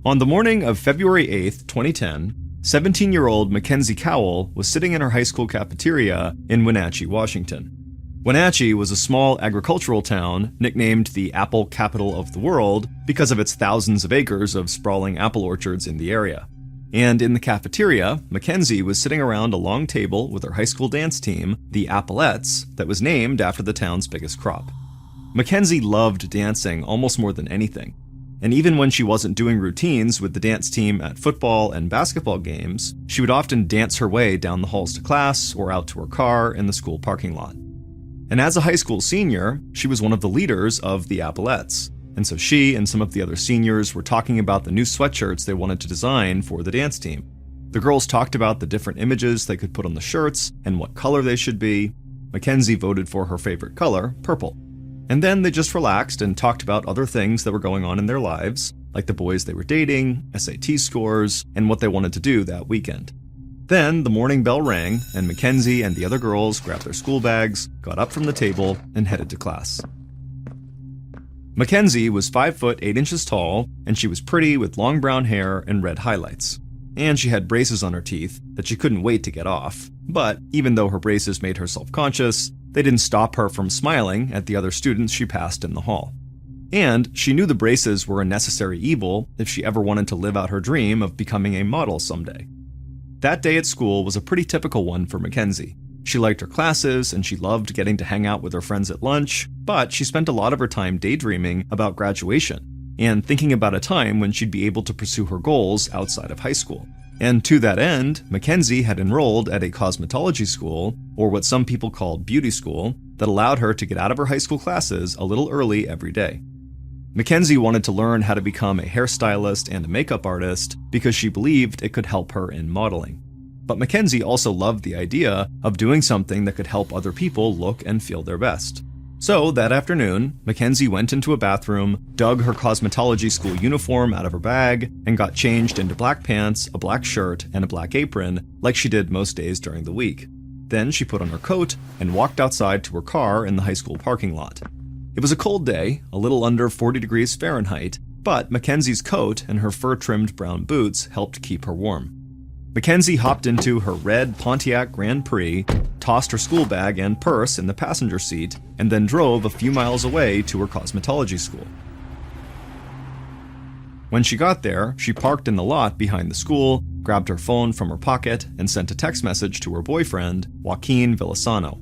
On the morning of February 8th, 2010, 17-year-old Mackenzie Cowell was sitting in her high school cafeteria in Wenatchee, Washington. Wenatchee was a small agricultural town nicknamed the apple capital of the world because of its thousands of acres of sprawling apple orchards in the area. And in the cafeteria, Mackenzie was sitting around a long table with her high school dance team, the Applettes, that was named after the town's biggest crop. Mackenzie loved dancing almost more than anything. And even when she wasn't doing routines with the dance team at football and basketball games, she would often dance her way down the halls to class or out to her car in the school parking lot. And as a high school senior, she was one of the leaders of the Applettes. And so she and some of the other seniors were talking about the new sweatshirts they wanted to design for the dance team. The girls talked about the different images they could put on the shirts and what color they should be. Mackenzie voted for her favorite color, purple. And then they just relaxed and talked about other things that were going on in their lives, like the boys they were dating, SAT scores, and what they wanted to do that weekend. Then the morning bell rang, and Mackenzie and the other girls grabbed their school bags, got up from the table, and headed to class. Mackenzie was 5 foot 8 inches tall, and she was pretty with long brown hair and red highlights. And she had braces on her teeth that she couldn't wait to get off. But even though her braces made her self-conscious, they didn't stop her from smiling at the other students she passed in the hall. And she knew the braces were a necessary evil if she ever wanted to live out her dream of becoming a model someday. That day at school was a pretty typical one for Mackenzie. She liked her classes and she loved getting to hang out with her friends at lunch, but she spent a lot of her time daydreaming about graduation and thinking about a time when she'd be able to pursue her goals outside of high school. And to that end, Mackenzie had enrolled at a cosmetology school, or what some people called beauty school, that allowed her to get out of her high school classes a little early every day. Mackenzie wanted to learn how to become a hairstylist and a makeup artist because she believed it could help her in modeling. But Mackenzie also loved the idea of doing something that could help other people look and feel their best. So that afternoon, Mackenzie went into a bathroom, dug her cosmetology school uniform out of her bag, and got changed into black pants, a black shirt, and a black apron, like she did most days during the week. Then she put on her coat and walked outside to her car in the high school parking lot. It was a cold day, a little under 40 degrees Fahrenheit, but Mackenzie's coat and her fur-trimmed brown boots helped keep her warm. Mackenzie hopped into her red Pontiac Grand Prix, tossed her school bag and purse in the passenger seat, and then drove a few miles away to her cosmetology school. When she got there, she parked in the lot behind the school, grabbed her phone from her pocket, and sent a text message to her boyfriend, Joaquin Villasano.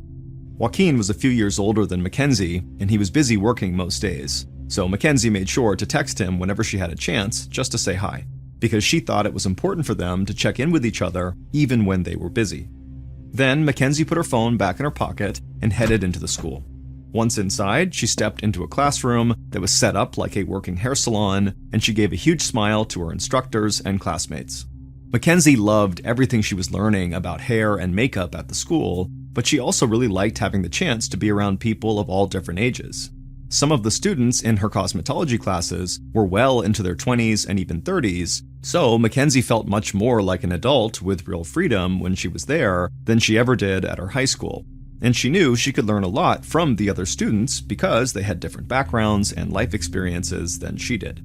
Joaquin was a few years older than Mackenzie, and he was busy working most days, so Mackenzie made sure to text him whenever she had a chance just to say hi, because she thought it was important for them to check in with each other even when they were busy. Then Mackenzie put her phone back in her pocket and headed into the school. Once inside, she stepped into a classroom that was set up like a working hair salon, and she gave a huge smile to her instructors and classmates. Mackenzie loved everything she was learning about hair and makeup at the school, but she also really liked having the chance to be around people of all different ages. Some of the students in her cosmetology classes were well into their 20s and even 30s, so Mackenzie felt much more like an adult with real freedom when she was there than she ever did at her high school. And she knew she could learn a lot from the other students because they had different backgrounds and life experiences than she did.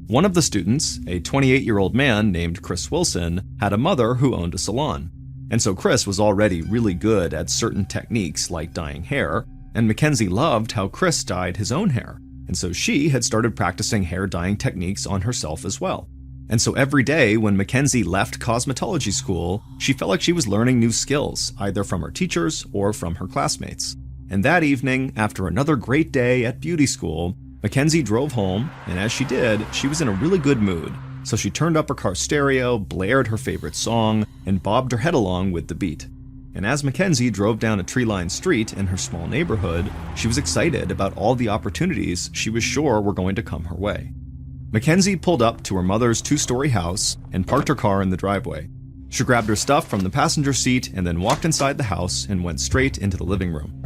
One of the students, a 28-year-old man named Chris Wilson, had a mother who owned a salon. And so Chris was already really good at certain techniques like dyeing hair, and Mackenzie loved how Chris dyed his own hair. And so she had started practicing hair dyeing techniques on herself as well. And so every day when Mackenzie left cosmetology school, she felt like she was learning new skills, either from her teachers or from her classmates. And that evening, after another great day at beauty school, Mackenzie drove home, and as she did, she was in a really good mood. So she turned up her car stereo, blared her favorite song, and bobbed her head along with the beat. And as Mackenzie drove down a tree-lined street in her small neighborhood, she was excited about all the opportunities she was sure were going to come her way. Mackenzie pulled up to her mother's 2-story house and parked her car in the driveway. She grabbed her stuff from the passenger seat and then walked inside the house and went straight into the living room.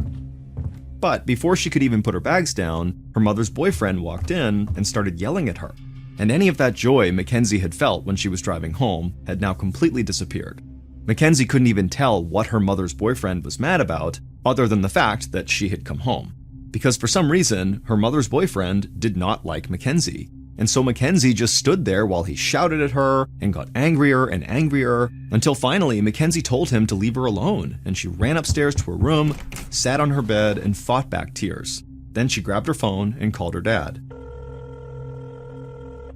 But before she could even put her bags down, her mother's boyfriend walked in and started yelling at her. And any of that joy Mackenzie had felt when she was driving home had now completely disappeared. Mackenzie couldn't even tell what her mother's boyfriend was mad about, other than the fact that she had come home. Because for some reason, her mother's boyfriend did not like Mackenzie, And so Mackenzie just stood there while he shouted at her and got angrier and angrier, until finally Mackenzie told him to leave her alone, and she ran upstairs to her room, sat on her bed, and fought back tears. Then she grabbed her phone and called her dad.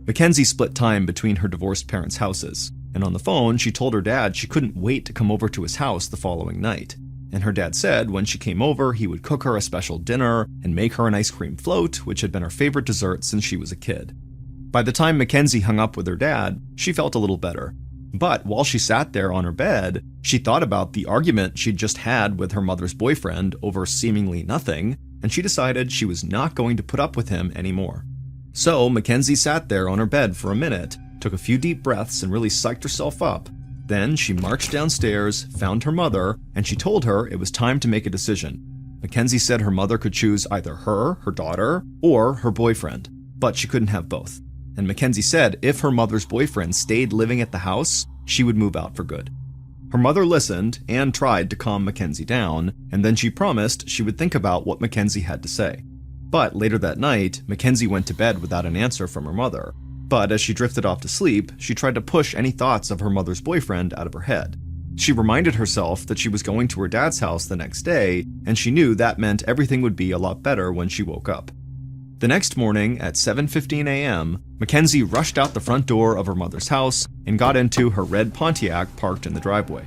Mackenzie split time between her divorced parents' houses, and on the phone she told her dad she couldn't wait to come over to his house the following night. And her dad said when she came over he would cook her a special dinner and make her an ice cream float, which had been her favorite dessert since she was a kid. By the time Mackenzie hung up with her dad, she felt a little better. But while she sat there on her bed, she thought about the argument she'd just had with her mother's boyfriend over seemingly nothing, and she decided she was not going to put up with him anymore. So Mackenzie sat there on her bed for a minute, took a few deep breaths and really psyched herself up. Then she marched downstairs, found her mother, and she told her it was time to make a decision. Mackenzie said her mother could choose either her daughter, or her boyfriend, but she couldn't have both. And Mackenzie said if her mother's boyfriend stayed living at the house, she would move out for good. Her mother listened and tried to calm Mackenzie down, and then she promised she would think about what Mackenzie had to say. But later that night, Mackenzie went to bed without an answer from her mother. But as she drifted off to sleep, she tried to push any thoughts of her mother's boyfriend out of her head. She reminded herself that she was going to her dad's house the next day, and she knew that meant everything would be a lot better when she woke up. The next morning at 7:15 a.m., Mackenzie rushed out the front door of her mother's house and got into her red Pontiac parked in the driveway.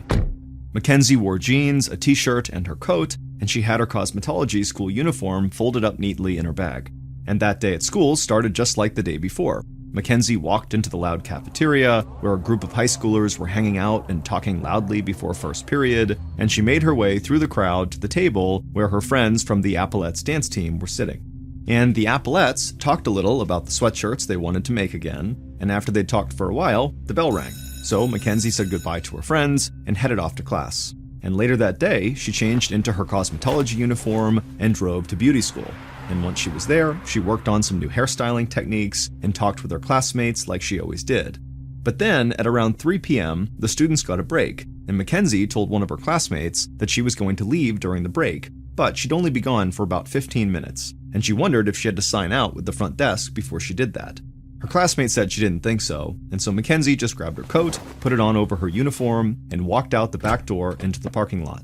Mackenzie wore jeans, a t-shirt, and her coat, and she had her cosmetology school uniform folded up neatly in her bag. And that day at school started just like the day before. Mackenzie walked into the loud cafeteria, where a group of high schoolers were hanging out and talking loudly before first period, and she made her way through the crowd to the table where her friends from the Applettes dance team were sitting. And the Applettes talked a little about the sweatshirts they wanted to make again, and after they'd talked for a while, the bell rang. So Mackenzie said goodbye to her friends and headed off to class. And later that day, she changed into her cosmetology uniform and drove to beauty school. And once she was there, she worked on some new hairstyling techniques and talked with her classmates like she always did. But then, at around 3 p.m., the students got a break, and Mackenzie told one of her classmates that she was going to leave during the break, but she'd only be gone for about 15 minutes, and she wondered if she had to sign out with the front desk before she did that. Her classmate said she didn't think so, and so Mackenzie just grabbed her coat, put it on over her uniform, and walked out the back door into the parking lot.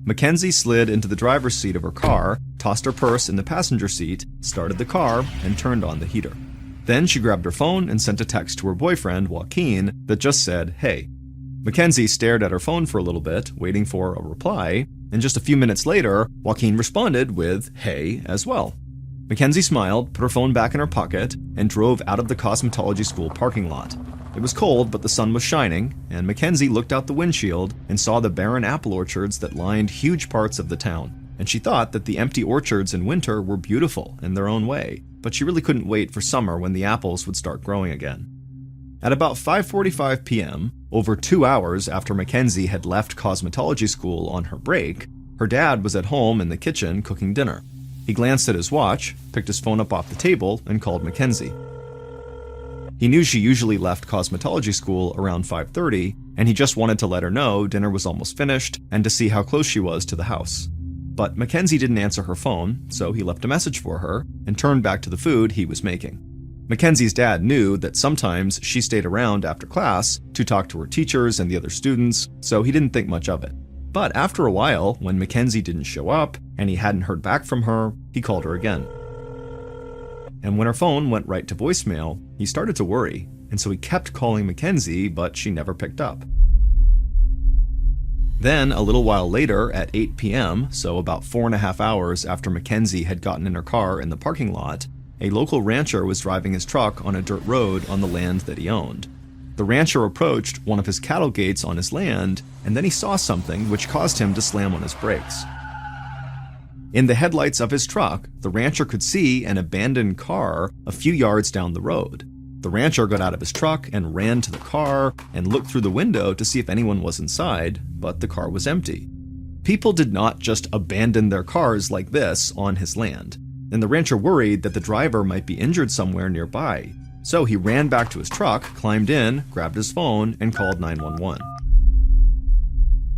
Mackenzie slid into the driver's seat of her car, tossed her purse in the passenger seat, started the car, and turned on the heater. Then she grabbed her phone and sent a text to her boyfriend, Joaquin, that just said, "Hey." Mackenzie stared at her phone for a little bit, waiting for a reply, and just a few minutes later, Joaquin responded with, "Hey," as well. Mackenzie smiled, put her phone back in her pocket, and drove out of the cosmetology school parking lot. It was cold, but the sun was shining, and Mackenzie looked out the windshield and saw the barren apple orchards that lined huge parts of the town. And she thought that the empty orchards in winter were beautiful in their own way, but she really couldn't wait for summer when the apples would start growing again. At about 5:45 p.m., over 2 hours after Mackenzie had left cosmetology school on her break, her dad was at home in the kitchen cooking dinner. He glanced at his watch, picked his phone up off the table, and called Mackenzie. He knew she usually left cosmetology school around 5:30, and he just wanted to let her know dinner was almost finished and to see how close she was to the house. But Mackenzie didn't answer her phone, so he left a message for her and turned back to the food he was making. Mackenzie's dad knew that sometimes she stayed around after class to talk to her teachers and the other students, so he didn't think much of it. But after a while, when Mackenzie didn't show up and he hadn't heard back from her, he called her again. And when her phone went right to voicemail, he started to worry, and so he kept calling Mackenzie, but she never picked up. Then, a little while later, at 8 p.m., so about 4.5 hours after Mackenzie had gotten in her car in the parking lot, a local rancher was driving his truck on a dirt road on the land that he owned. The rancher approached one of his cattle gates on his land, and then he saw something which caused him to slam on his brakes. In the headlights of his truck, the rancher could see an abandoned car a few yards down the road. The rancher got out of his truck and ran to the car and looked through the window to see if anyone was inside, but the car was empty. People did not just abandon their cars like this on his land, and the rancher worried that the driver might be injured somewhere nearby. So he ran back to his truck, climbed in, grabbed his phone, and called 911.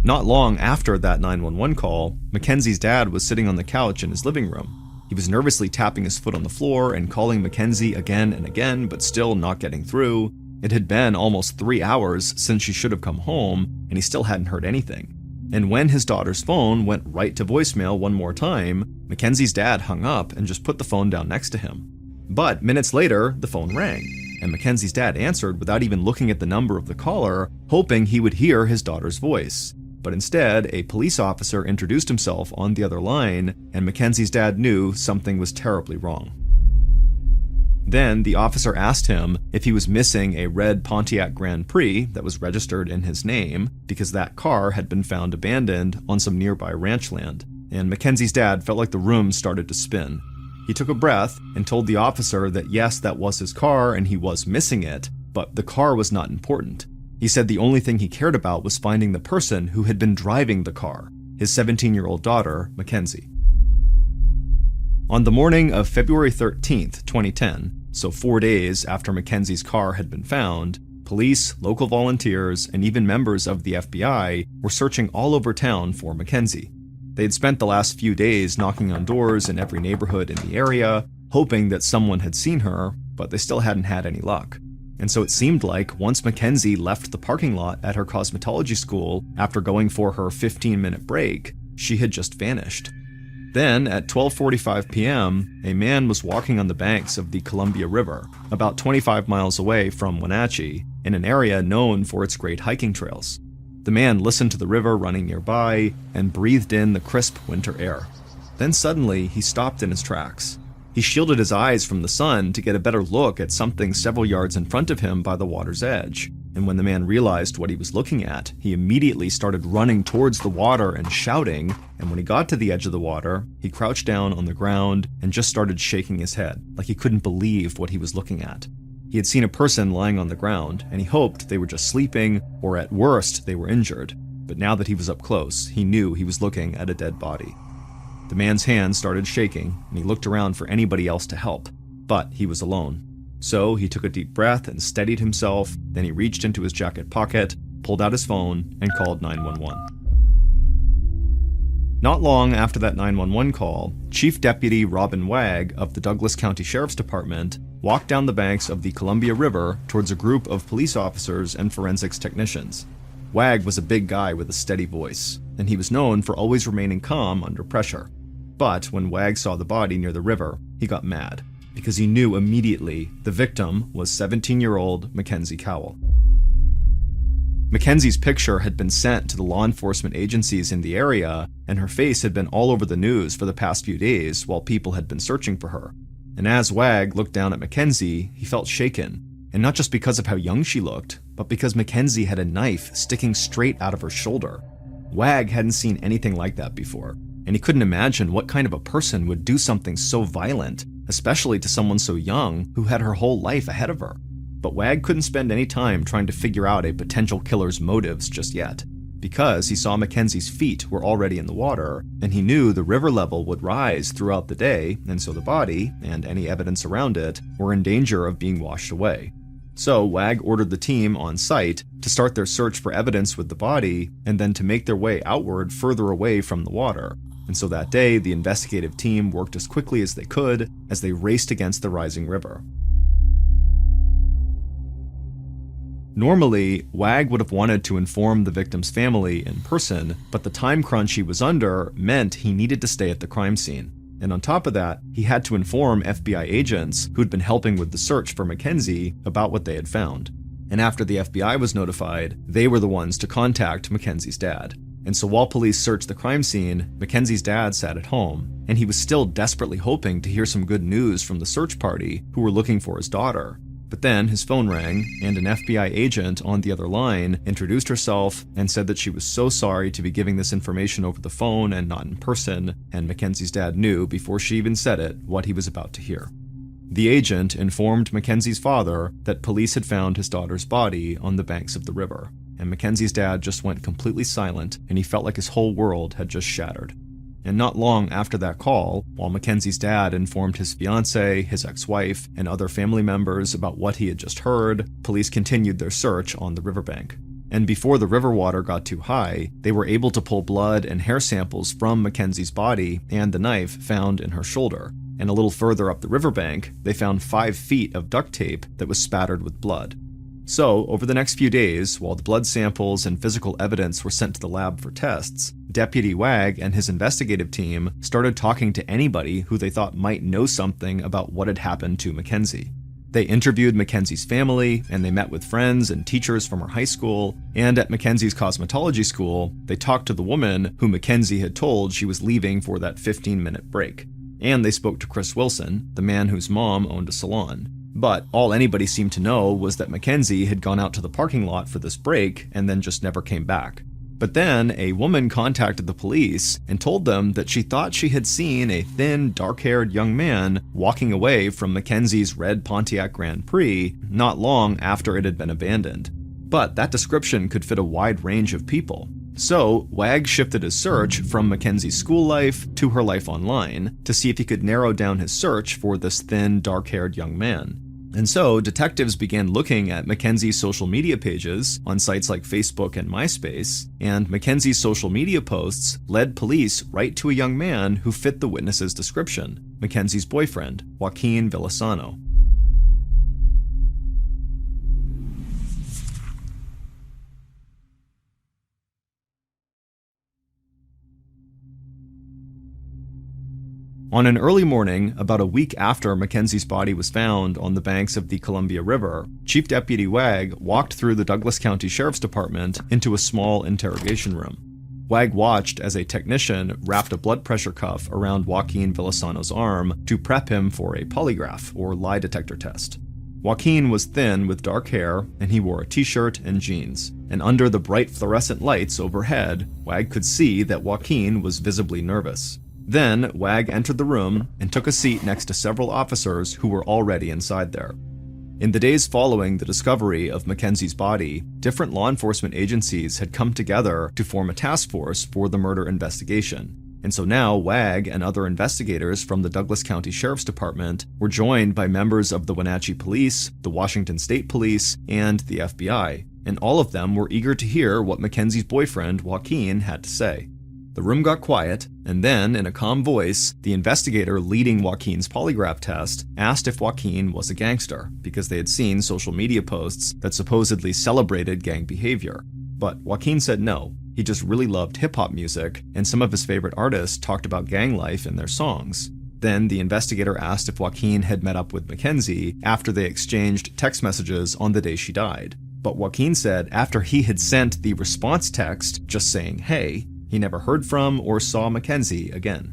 Not long after that 911 call, Mackenzie's dad was sitting on the couch in his living room. He was nervously tapping his foot on the floor and calling Mackenzie again and again, but still not getting through. It had been almost 3 hours since she should have come home, and he still hadn't heard anything. And when his daughter's phone went right to voicemail one more time, Mackenzie's dad hung up and just put the phone down next to him. But minutes later, the phone rang, and Mackenzie's dad answered without even looking at the number of the caller, hoping he would hear his daughter's voice. But instead, a police officer introduced himself on the other line, and Mackenzie's dad knew something was terribly wrong. Then the officer asked him if he was missing a red Pontiac Grand Prix that was registered in his name, because that car had been found abandoned on some nearby ranch land, and Mackenzie's dad felt like the room started to spin. He took a breath and told the officer that yes, that was his car and he was missing it, but the car was not important. He said the only thing he cared about was finding the person who had been driving the car, his 17-year-old daughter, Mackenzie. On the morning of February 13th, 2010, so 4 days after Mackenzie's car had been found, police, local volunteers, and even members of the FBI were searching all over town for Mackenzie. They had spent the last few days knocking on doors in every neighborhood in the area, hoping that someone had seen her, but they still hadn't had any luck. And so it seemed like once Mackenzie left the parking lot at her cosmetology school after going for her 15-minute break, she had just vanished. Then, at 12:45 p.m., a man was walking on the banks of the Columbia River, about 25 miles away from Wenatchee, in an area known for its great hiking trails. The man listened to the river running nearby and breathed in the crisp winter air. Then suddenly, he stopped in his tracks. He shielded his eyes from the sun to get a better look at something several yards in front of him by the water's edge. And when the man realized what he was looking at, he immediately started running towards the water and shouting, and when he got to the edge of the water, he crouched down on the ground and just started shaking his head, like he couldn't believe what he was looking at. He had seen a person lying on the ground, and he hoped they were just sleeping, or at worst, they were injured. But now that he was up close, he knew he was looking at a dead body. The man's hands started shaking, and he looked around for anybody else to help, but he was alone. So he took a deep breath and steadied himself, then he reached into his jacket pocket, pulled out his phone, and called 911. Not long after that 911 call, Chief Deputy Robin Wagg of the Douglas County Sheriff's Department walked down the banks of the Columbia River towards a group of police officers and forensics technicians. Wagg was a big guy with a steady voice, and he was known for always remaining calm under pressure. But when Wagg saw the body near the river, he got mad, because he knew immediately the victim was 17-year-old Mackenzie Cowell. Mackenzie's picture had been sent to the law enforcement agencies in the area, and her face had been all over the news for the past few days while people had been searching for her. And as Wagg looked down at Mackenzie, he felt shaken, and not just because of how young she looked, but because Mackenzie had a knife sticking straight out of her shoulder. Wagg hadn't seen anything like that before, and he couldn't imagine what kind of a person would do something so violent, especially to someone so young who had her whole life ahead of her. But Wagg couldn't spend any time trying to figure out a potential killer's motives just yet, because he saw Mackenzie's feet were already in the water, and he knew the river level would rise throughout the day, and so the body, and any evidence around it, were in danger of being washed away. So Wagg ordered the team on site to start their search for evidence with the body, and then to make their way outward further away from the water. And so that day, the investigative team worked as quickly as they could as they raced against the rising river. Normally, Wagg would have wanted to inform the victim's family in person, but the time crunch he was under meant he needed to stay at the crime scene. And on top of that, he had to inform FBI agents who'd been helping with the search for Mackenzie about what they had found. And after the FBI was notified, they were the ones to contact Mackenzie's dad. And so while police searched the crime scene, Mackenzie's dad sat at home, and he was still desperately hoping to hear some good news from the search party who were looking for his daughter. But then his phone rang, and an FBI agent on the other line introduced herself and said that she was so sorry to be giving this information over the phone and not in person, and Mackenzie's dad knew before she even said it what he was about to hear. The agent informed Mackenzie's father that police had found his daughter's body on the banks of the river, and Mackenzie's dad just went completely silent, and he felt like his whole world had just shattered. And not long after that call, while Mackenzie's dad informed his fiancée, his ex-wife, and other family members about what he had just heard, police continued their search on the riverbank. And before the river water got too high, they were able to pull blood and hair samples from Mackenzie's body and the knife found in her shoulder. and a little further up the riverbank, they found 5 feet of duct tape that was spattered with blood. So, over the next few days, while the blood samples and physical evidence were sent to the lab for tests, Deputy Wag and his investigative team started talking to anybody who they thought might know something about what had happened to Mackenzie. They interviewed Mackenzie's family, and they met with friends and teachers from her high school, and at Mackenzie's cosmetology school, they talked to the woman who Mackenzie had told she was leaving for that 15-minute break. And they spoke to Chris Wilson, the man whose mom owned a salon. But all anybody seemed to know was that Mackenzie had gone out to the parking lot for this break and then just never came back. But then a woman contacted the police and told them that she thought she had seen a thin, dark-haired young man walking away from Mackenzie's red Pontiac Grand Prix not long after it had been abandoned. But that description could fit a wide range of people. So, Wag shifted his search from Mackenzie's school life to her life online to see if he could narrow down his search for this thin, dark-haired young man. And so, detectives began looking at Mackenzie's social media pages on sites like Facebook and MySpace, and Mackenzie's social media posts led police right to a young man who fit the witness's description, Mackenzie's boyfriend, Joaquin Villasano. On an early morning, about a week after Mackenzie's body was found on the banks of the Columbia River, Chief Deputy Wag walked through the Douglas County Sheriff's Department into a small interrogation room. Wag watched as a technician wrapped a blood pressure cuff around Joaquin Villasano's arm to prep him for a polygraph, or lie detector test. Joaquin was thin with dark hair, and he wore a t-shirt and jeans. And under the bright fluorescent lights overhead, Wag could see that Joaquin was visibly nervous. Then, Wag entered the room and took a seat next to several officers who were already inside there. In the days following the discovery of Mackenzie's body, different law enforcement agencies had come together to form a task force for the murder investigation. And so now Wag and other investigators from the Douglas County Sheriff's Department were joined by members of the Wenatchee Police, the Washington State Police, and the FBI. And all of them were eager to hear what Mackenzie's boyfriend, Joaquin, had to say. The room got quiet, and then, in a calm voice, the investigator leading Joaquin's polygraph test asked if Joaquin was a gangster, because they had seen social media posts that supposedly celebrated gang behavior. But Joaquin said no, he just really loved hip-hop music, and some of his favorite artists talked about gang life in their songs. Then the investigator asked if Joaquin had met up with Mackenzie after they exchanged text messages on the day she died. But Joaquin said after he had sent the response text just saying, "Hey," he never heard from or saw Mackenzie again.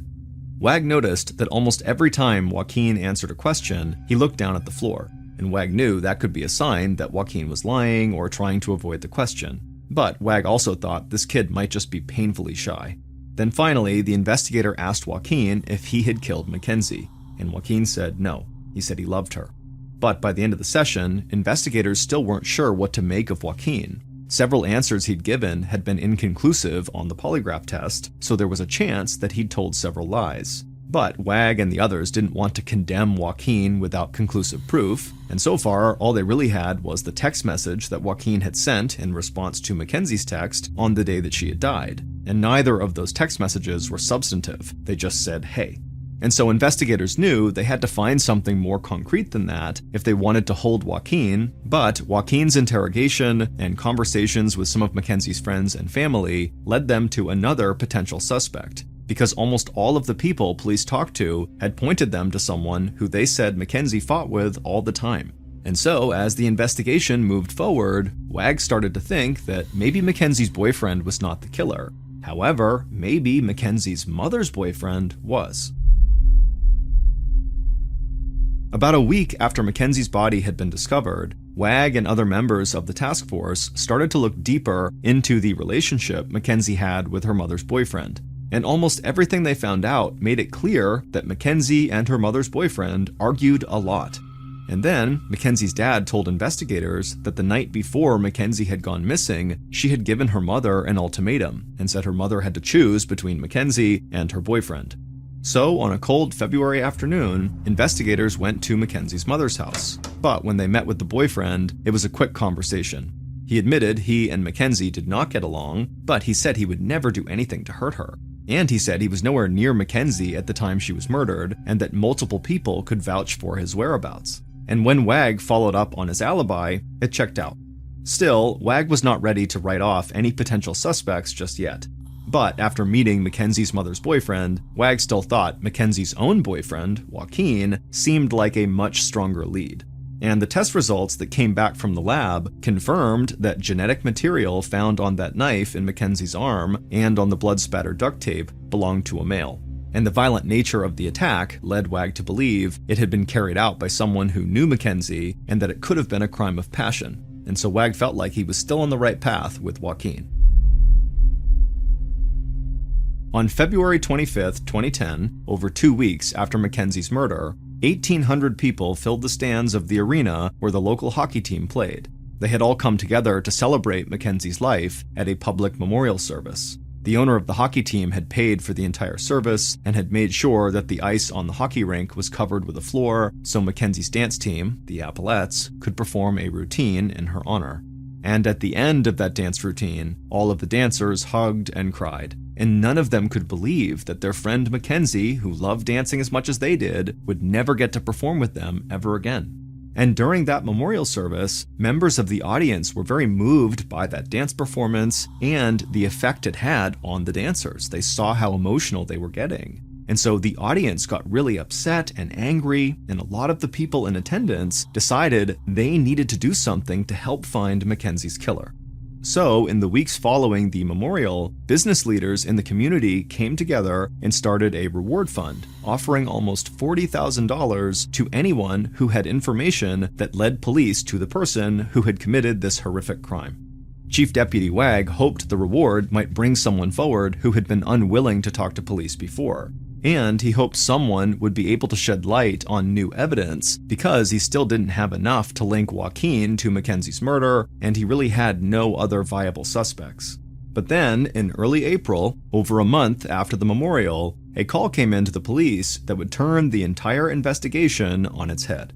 Wag noticed that almost every time Joaquin answered a question, he looked down at the floor, and Wag knew that could be a sign that Joaquin was lying or trying to avoid the question. But Wag also thought this kid might just be painfully shy. Then finally, the investigator asked Joaquin if he had killed Mackenzie, and Joaquin said no. He said he loved her. But by the end of the session, investigators still weren't sure what to make of Joaquin. Several answers he'd given had been inconclusive on the polygraph test, so there was a chance that he'd told several lies. But Wag and the others didn't want to condemn Joaquin without conclusive proof, and so far, all they really had was the text message that Joaquin had sent in response to Mackenzie's text on the day that she had died. And neither of those text messages were substantive, they just said, "Hey." And so investigators knew they had to find something more concrete than that if they wanted to hold Joaquin, but Joaquin's interrogation and conversations with some of Mackenzie's friends and family led them to another potential suspect, because almost all of the people police talked to had pointed them to someone who they said Mackenzie fought with all the time. And so, as the investigation moved forward, Wag started to think that maybe Mackenzie's boyfriend was not the killer. However, maybe Mackenzie's mother's boyfriend was. About a week after Mackenzie's body had been discovered, Wag and other members of the task force started to look deeper into the relationship Mackenzie had with her mother's boyfriend. And almost everything they found out made it clear that Mackenzie and her mother's boyfriend argued a lot. And then, Mackenzie's dad told investigators that the night before Mackenzie had gone missing, she had given her mother an ultimatum and said her mother had to choose between Mackenzie and her boyfriend. So, on a cold February afternoon, investigators went to Mackenzie's mother's house. But when they met with the boyfriend, it was a quick conversation. He admitted he and Mackenzie did not get along, but he said he would never do anything to hurt her. And he said he was nowhere near Mackenzie at the time she was murdered, and that multiple people could vouch for his whereabouts. And when Wag followed up on his alibi, it checked out. Still, Wag was not ready to write off any potential suspects just yet. But after meeting Mackenzie's mother's boyfriend, Wag still thought Mackenzie's own boyfriend, Joaquin, seemed like a much stronger lead. And the test results that came back from the lab confirmed that genetic material found on that knife in Mackenzie's arm and on the blood-spattered duct tape belonged to a male. And the violent nature of the attack led Wag to believe it had been carried out by someone who knew Mackenzie and that it could have been a crime of passion. And so Wag felt like he was still on the right path with Joaquin. On February 25, 2010, over 2 weeks after Mackenzie's murder, 1,800 people filled the stands of the arena where the local hockey team played. They had all come together to celebrate Mackenzie's life at a public memorial service. The owner of the hockey team had paid for the entire service and had made sure that the ice on the hockey rink was covered with a floor so Mackenzie's dance team, the Applettes, could perform a routine in her honor. And at the end of that dance routine, all of the dancers hugged and cried. And none of them could believe that their friend Mackenzie, who loved dancing as much as they did, would never get to perform with them ever again. And during that memorial service, members of the audience were very moved by that dance performance and the effect it had on the dancers. They saw how emotional they were getting. And so the audience got really upset and angry, and a lot of the people in attendance decided they needed to do something to help find Mackenzie's killer. So, in the weeks following the memorial, business leaders in the community came together and started a reward fund, offering almost $40,000 to anyone who had information that led police to the person who had committed this horrific crime. Chief Deputy Wag hoped the reward might bring someone forward who had been unwilling to talk to police before. And he hoped someone would be able to shed light on new evidence because he still didn't have enough to link Joaquin to Mackenzie's murder, and he really had no other viable suspects. But then, in early April, over a month after the memorial, a call came in to the police that would turn the entire investigation on its head.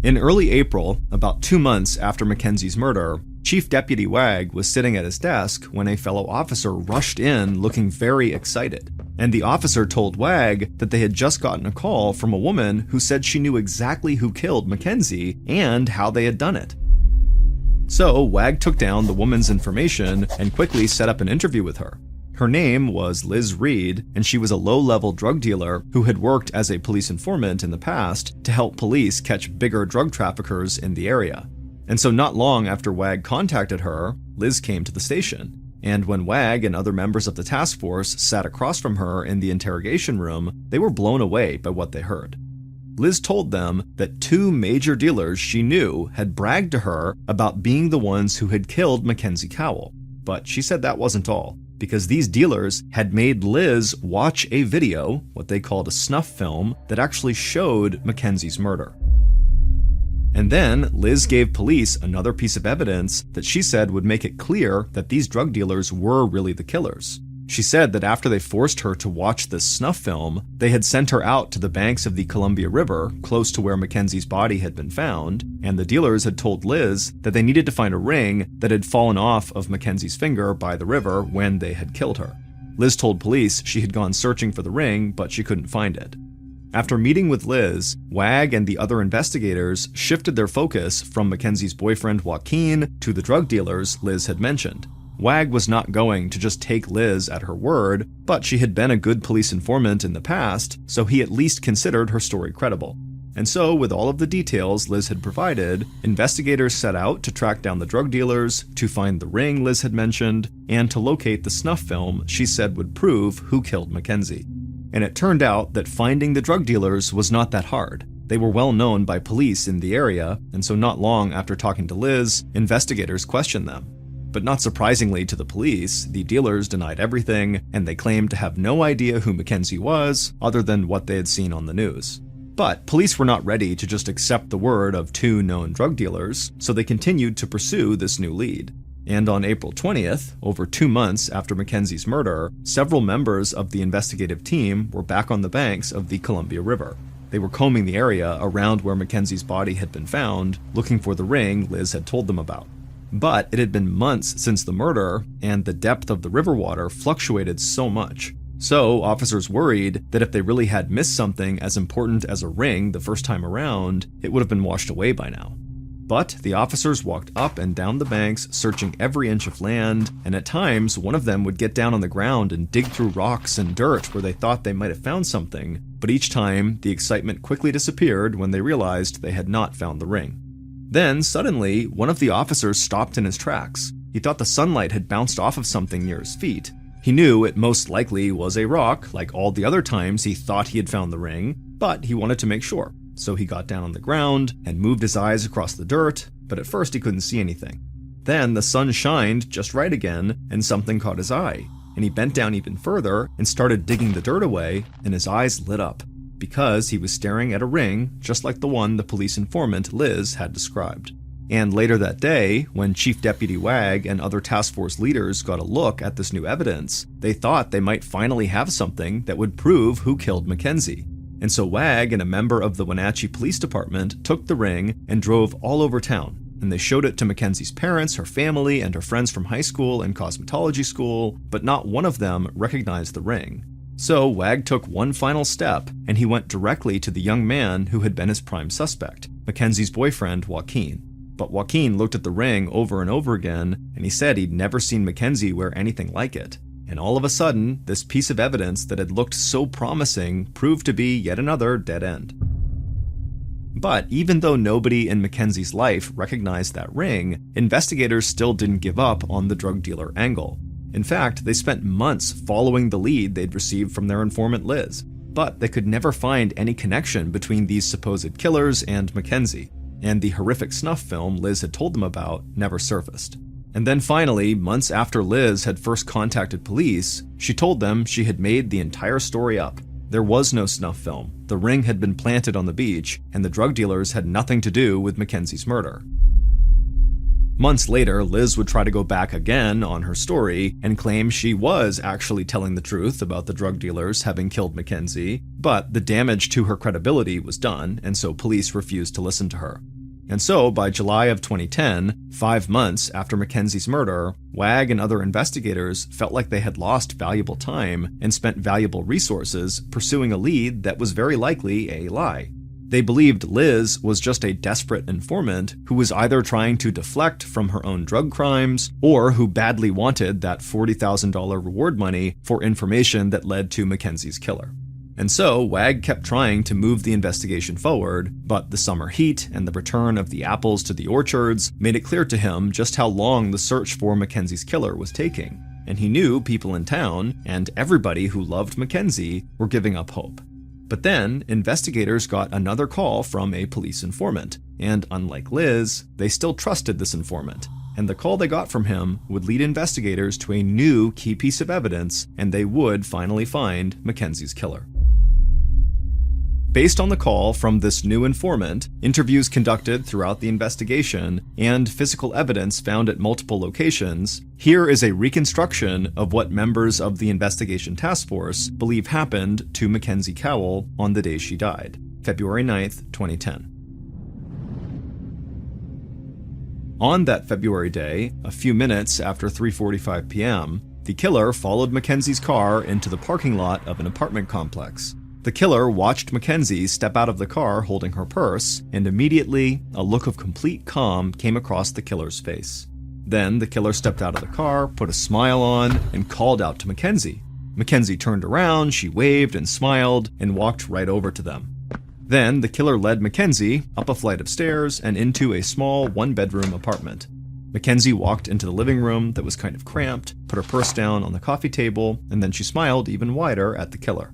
In early April, about 2 months after Mackenzie's murder, Chief Deputy Wag was sitting at his desk when a fellow officer rushed in looking very excited. And the officer told Wag that they had just gotten a call from a woman who said she knew exactly who killed Mackenzie and how they had done it. So Wag took down the woman's information and quickly set up an interview with her. Her name was Liz Reed, and she was a low-level drug dealer who had worked as a police informant in the past to help police catch bigger drug traffickers in the area. And so not long after Wag contacted her, Liz came to the station. And when Wag and other members of the task force sat across from her in the interrogation room, they were blown away by what they heard. Liz told them that 2 major dealers she knew had bragged to her about being the ones who had killed Mackenzie Cowell. But she said that wasn't all, because these dealers had made Liz watch a video, what they called a snuff film, that actually showed Mackenzie's murder. And then Liz gave police another piece of evidence that she said would make it clear that these drug dealers were really the killers. She said that after they forced her to watch this snuff film, they had sent her out to the banks of the Columbia River, close to where Mackenzie's body had been found, and the dealers had told Liz that they needed to find a ring that had fallen off of Mackenzie's finger by the river when they had killed her. Liz told police she had gone searching for the ring, but she couldn't find it. After meeting with Liz, Wag and the other investigators shifted their focus from Mackenzie's boyfriend Joaquin to the drug dealers Liz had mentioned. Wag was not going to just take Liz at her word, but she had been a good police informant in the past, so he at least considered her story credible. And so, with all of the details Liz had provided, investigators set out to track down the drug dealers, to find the ring Liz had mentioned, and to locate the snuff film she said would prove who killed Mackenzie. And it turned out that finding the drug dealers was not that hard. They were well known by police in the area, and so not long after talking to Liz, investigators questioned them. But not surprisingly to the police, the dealers denied everything, and they claimed to have no idea who Mackenzie was, other than what they had seen on the news. But police were not ready to just accept the word of 2 known drug dealers, so they continued to pursue this new lead. And on April 20th, over 2 months after Mackenzie's murder, several members of the investigative team were back on the banks of the Columbia River. They were combing the area around where Mackenzie's body had been found, looking for the ring Liz had told them about. But it had been months since the murder, and the depth of the river water fluctuated so much. So officers worried that if they really had missed something as important as a ring the first time around, it would have been washed away by now. But the officers walked up and down the banks, searching every inch of land, and at times one of them would get down on the ground and dig through rocks and dirt where they thought they might have found something, but each time the excitement quickly disappeared when they realized they had not found the ring. Then, suddenly, one of the officers stopped in his tracks. He thought the sunlight had bounced off of something near his feet. He knew it most likely was a rock, like all the other times he thought he had found the ring, but he wanted to make sure. So he got down on the ground and moved his eyes across the dirt, but at first he couldn't see anything. Then the sun shined just right again, and something caught his eye, and he bent down even further and started digging the dirt away, and his eyes lit up, because he was staring at a ring just like the one the police informant Liz had described. And later that day, when Chief Deputy Wag and other task force leaders got a look at this new evidence, they thought they might finally have something that would prove who killed Mackenzie. And so Wag and a member of the Wenatchee Police Department took the ring and drove all over town, and they showed it to Mackenzie's parents, her family, and her friends from high school and cosmetology school, but not one of them recognized the ring. So Wag took one final step, and he went directly to the young man who had been his prime suspect, Mackenzie's boyfriend, Joaquin. But Joaquin looked at the ring over and over again, and he said he'd never seen Mackenzie wear anything like it. And all of a sudden, this piece of evidence that had looked so promising proved to be yet another dead end. But even though nobody in Mackenzie's life recognized that ring, investigators still didn't give up on the drug dealer angle. In fact, they spent months following the lead they'd received from their informant Liz, but they could never find any connection between these supposed killers and Mackenzie, and the horrific snuff film Liz had told them about never surfaced. And then finally, months after Liz had first contacted police, she told them she had made the entire story up. There was no snuff film, the ring had been planted on the beach, and the drug dealers had nothing to do with Mackenzie's murder. Months later, Liz would try to go back again on her story and claim she was actually telling the truth about the drug dealers having killed Mackenzie, but the damage to her credibility was done, and so police refused to listen to her. And so, by July of 2010, 5 months after Mackenzie's murder, Wag and other investigators felt like they had lost valuable time and spent valuable resources pursuing a lead that was very likely a lie. They believed Liz was just a desperate informant who was either trying to deflect from her own drug crimes or who badly wanted that $40,000 reward money for information that led to Mackenzie's killer. And so, Wag kept trying to move the investigation forward, but the summer heat and the return of the apples to the orchards made it clear to him just how long the search for Mackenzie's killer was taking. And he knew people in town, and everybody who loved Mackenzie, were giving up hope. But then, investigators got another call from a police informant, and unlike Liz, they still trusted this informant. And the call they got from him would lead investigators to a new key piece of evidence, and they would finally find Mackenzie's killer. Based on the call from this new informant, interviews conducted throughout the investigation, and physical evidence found at multiple locations, here is a reconstruction of what members of the investigation task force believe happened to Mackenzie Cowell on the day she died, February 9th, 2010. On that February day, a few minutes after 3:45 p.m., the killer followed Mackenzie's car into the parking lot of an apartment complex. The killer watched Mackenzie step out of the car holding her purse, and immediately, a look of complete calm came across the killer's face. Then the killer stepped out of the car, put a smile on, and called out to Mackenzie. Mackenzie turned around, she waved and smiled, and walked right over to them. Then the killer led Mackenzie up a flight of stairs and into a small one-bedroom apartment. Mackenzie walked into the living room that was kind of cramped, put her purse down on the coffee table, and then she smiled even wider at the killer.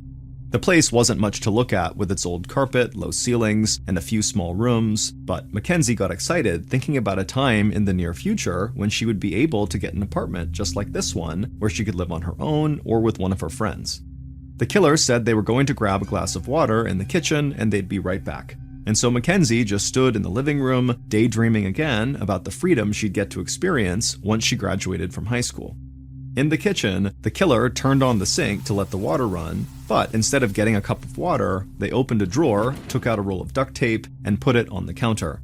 The place wasn't much to look at with its old carpet, low ceilings, and a few small rooms, but Mackenzie got excited thinking about a time in the near future when she would be able to get an apartment just like this one, where she could live on her own or with one of her friends. The killer said they were going to grab a glass of water in the kitchen and they'd be right back. And so Mackenzie just stood in the living room, daydreaming again about the freedom she'd get to experience once she graduated from high school. In the kitchen, the killer turned on the sink to let the water run, but instead of getting a cup of water, they opened a drawer, took out a roll of duct tape, and put it on the counter.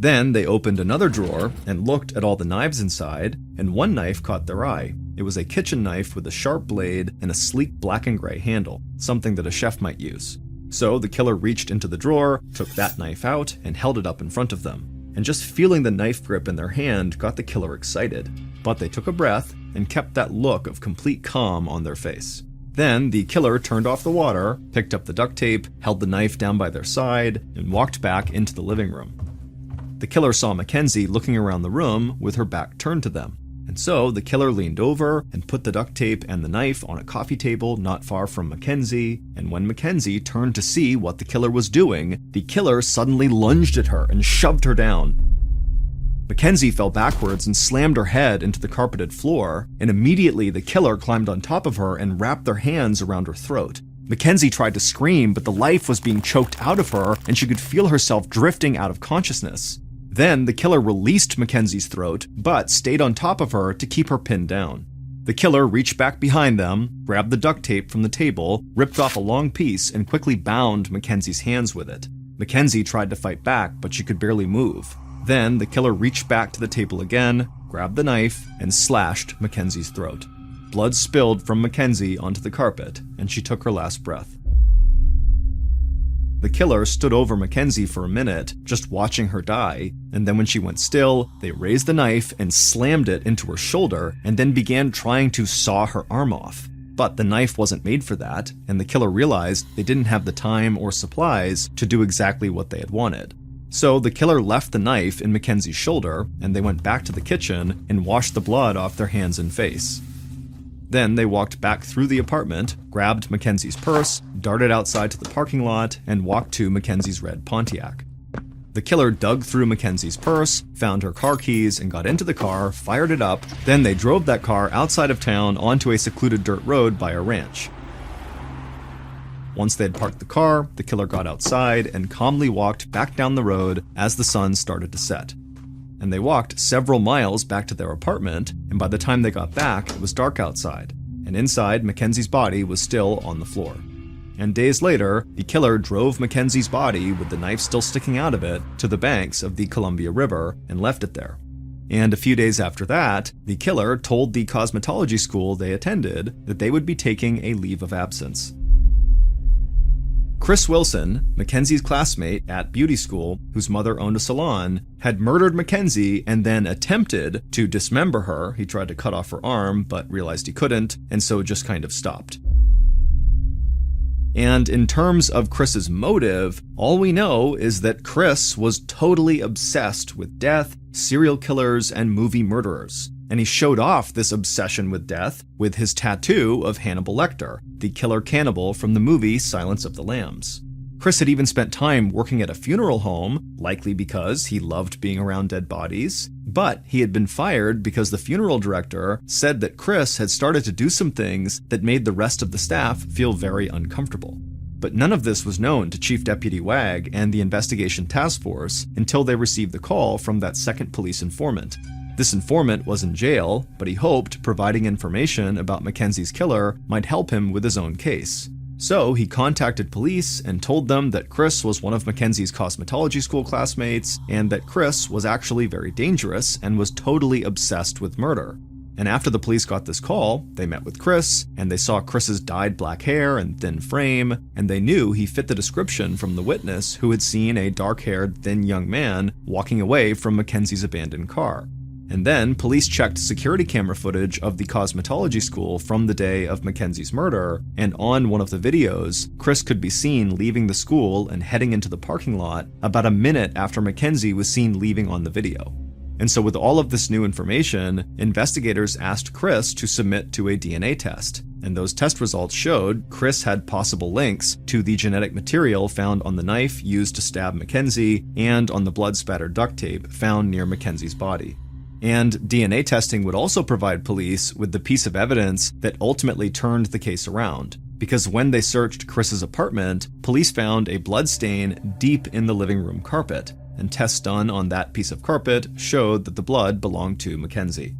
Then they opened another drawer and looked at all the knives inside, and one knife caught their eye. It was a kitchen knife with a sharp blade and a sleek black and gray handle, something that a chef might use. So the killer reached into the drawer, took that knife out, and held it up in front of them. And just feeling the knife grip in their hand got the killer excited. But they took a breath and kept that look of complete calm on their face. Then the killer turned off the water, picked up the duct tape, held the knife down by their side, and walked back into the living room. The killer saw Mackenzie looking around the room with her back turned to them. And so the killer leaned over and put the duct tape and the knife on a coffee table not far from Mackenzie, and when Mackenzie turned to see what the killer was doing, the killer suddenly lunged at her and shoved her down. Mackenzie fell backwards and slammed her head into the carpeted floor, and immediately the killer climbed on top of her and wrapped their hands around her throat. Mackenzie tried to scream, but the life was being choked out of her and she could feel herself drifting out of consciousness. Then the killer released Mackenzie's throat, but stayed on top of her to keep her pinned down. The killer reached back behind them, grabbed the duct tape from the table, ripped off a long piece, and quickly bound Mackenzie's hands with it. Mackenzie tried to fight back, but she could barely move. Then the killer reached back to the table again, grabbed the knife, and slashed Mackenzie's throat. Blood spilled from Mackenzie onto the carpet, and she took her last breath. The killer stood over Mackenzie for a minute, just watching her die, and then when she went still, they raised the knife and slammed it into her shoulder, and then began trying to saw her arm off. But the knife wasn't made for that, and the killer realized they didn't have the time or supplies to do exactly what they had wanted. So the killer left the knife in Mackenzie's shoulder, and they went back to the kitchen and washed the blood off their hands and face. Then they walked back through the apartment, grabbed Mackenzie's purse, darted outside to the parking lot, and walked to Mackenzie's red Pontiac. The killer dug through Mackenzie's purse, found her car keys, and got into the car, fired it up. Then they drove that car outside of town onto a secluded dirt road by a ranch. Once they had parked the car, the killer got outside and calmly walked back down the road as the sun started to set. And they walked several miles back to their apartment, and by the time they got back, it was dark outside, and inside, Mackenzie's body was still on the floor. And days later, the killer drove Mackenzie's body, with the knife still sticking out of it, to the banks of the Columbia River and left it there. And a few days after that, the killer told the cosmetology school they attended that they would be taking a leave of absence. Chris Wilson, Mackenzie's classmate at beauty school, whose mother owned a salon, had murdered Mackenzie and then attempted to dismember her. He tried to cut off her arm, but realized he couldn't, and so just kind of stopped. And in terms of Chris's motive, all we know is that Chris was totally obsessed with death, serial killers, and movie murderers. And he showed off this obsession with death with his tattoo of Hannibal Lecter, the killer cannibal from the movie Silence of the Lambs. Chris had even spent time working at a funeral home, likely because he loved being around dead bodies, but he had been fired because the funeral director said that Chris had started to do some things that made the rest of the staff feel very uncomfortable. But none of this was known to Chief Deputy Wag and the investigation task force until they received the call from that second police informant. This informant was in jail, but he hoped providing information about Mackenzie's killer might help him with his own case. So he contacted police and told them that Chris was one of Mackenzie's cosmetology school classmates and that Chris was actually very dangerous and was totally obsessed with murder. And after the police got this call, they met with Chris, and they saw Chris's dyed black hair and thin frame, and they knew he fit the description from the witness who had seen a dark-haired, thin young man walking away from Mackenzie's abandoned car. And then police checked security camera footage of the cosmetology school from the day of Mackenzie's murder, and on one of the videos, Chris could be seen leaving the school and heading into the parking lot about a minute after Mackenzie was seen leaving on the video. And so with all of this new information, investigators asked Chris to submit to a DNA test. And those test results showed Chris had possible links to the genetic material found on the knife used to stab Mackenzie and on the blood-spattered duct tape found near Mackenzie's body. And DNA testing would also provide police with the piece of evidence that ultimately turned the case around. Because when they searched Chris's apartment, police found a blood stain deep in the living room carpet, and tests done on that piece of carpet showed that the blood belonged to Mackenzie.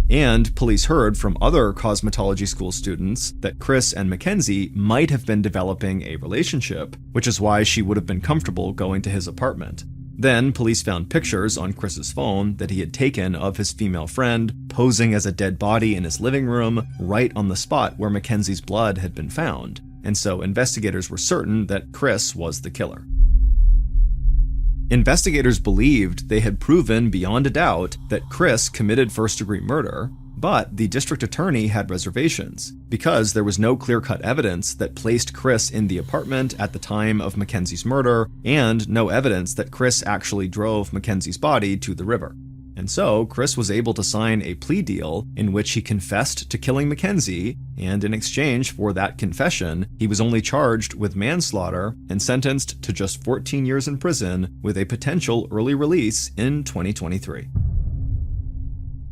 And police heard from other cosmetology school students that Chris and Mackenzie might have been developing a relationship, which is why she would have been comfortable going to his apartment. Then, police found pictures on Chris's phone that he had taken of his female friend posing as a dead body in his living room right on the spot where Mackenzie's blood had been found, and so investigators were certain that Chris was the killer. Investigators believed they had proven beyond a doubt that Chris committed first-degree murder, but the district attorney had reservations because there was no clear-cut evidence that placed Chris in the apartment at the time of Mackenzie's murder, and no evidence that Chris actually drove Mackenzie's body to the river. And so, Chris was able to sign a plea deal in which he confessed to killing Mackenzie, and in exchange for that confession, he was only charged with manslaughter and sentenced to just 14 years in prison with a potential early release in 2023.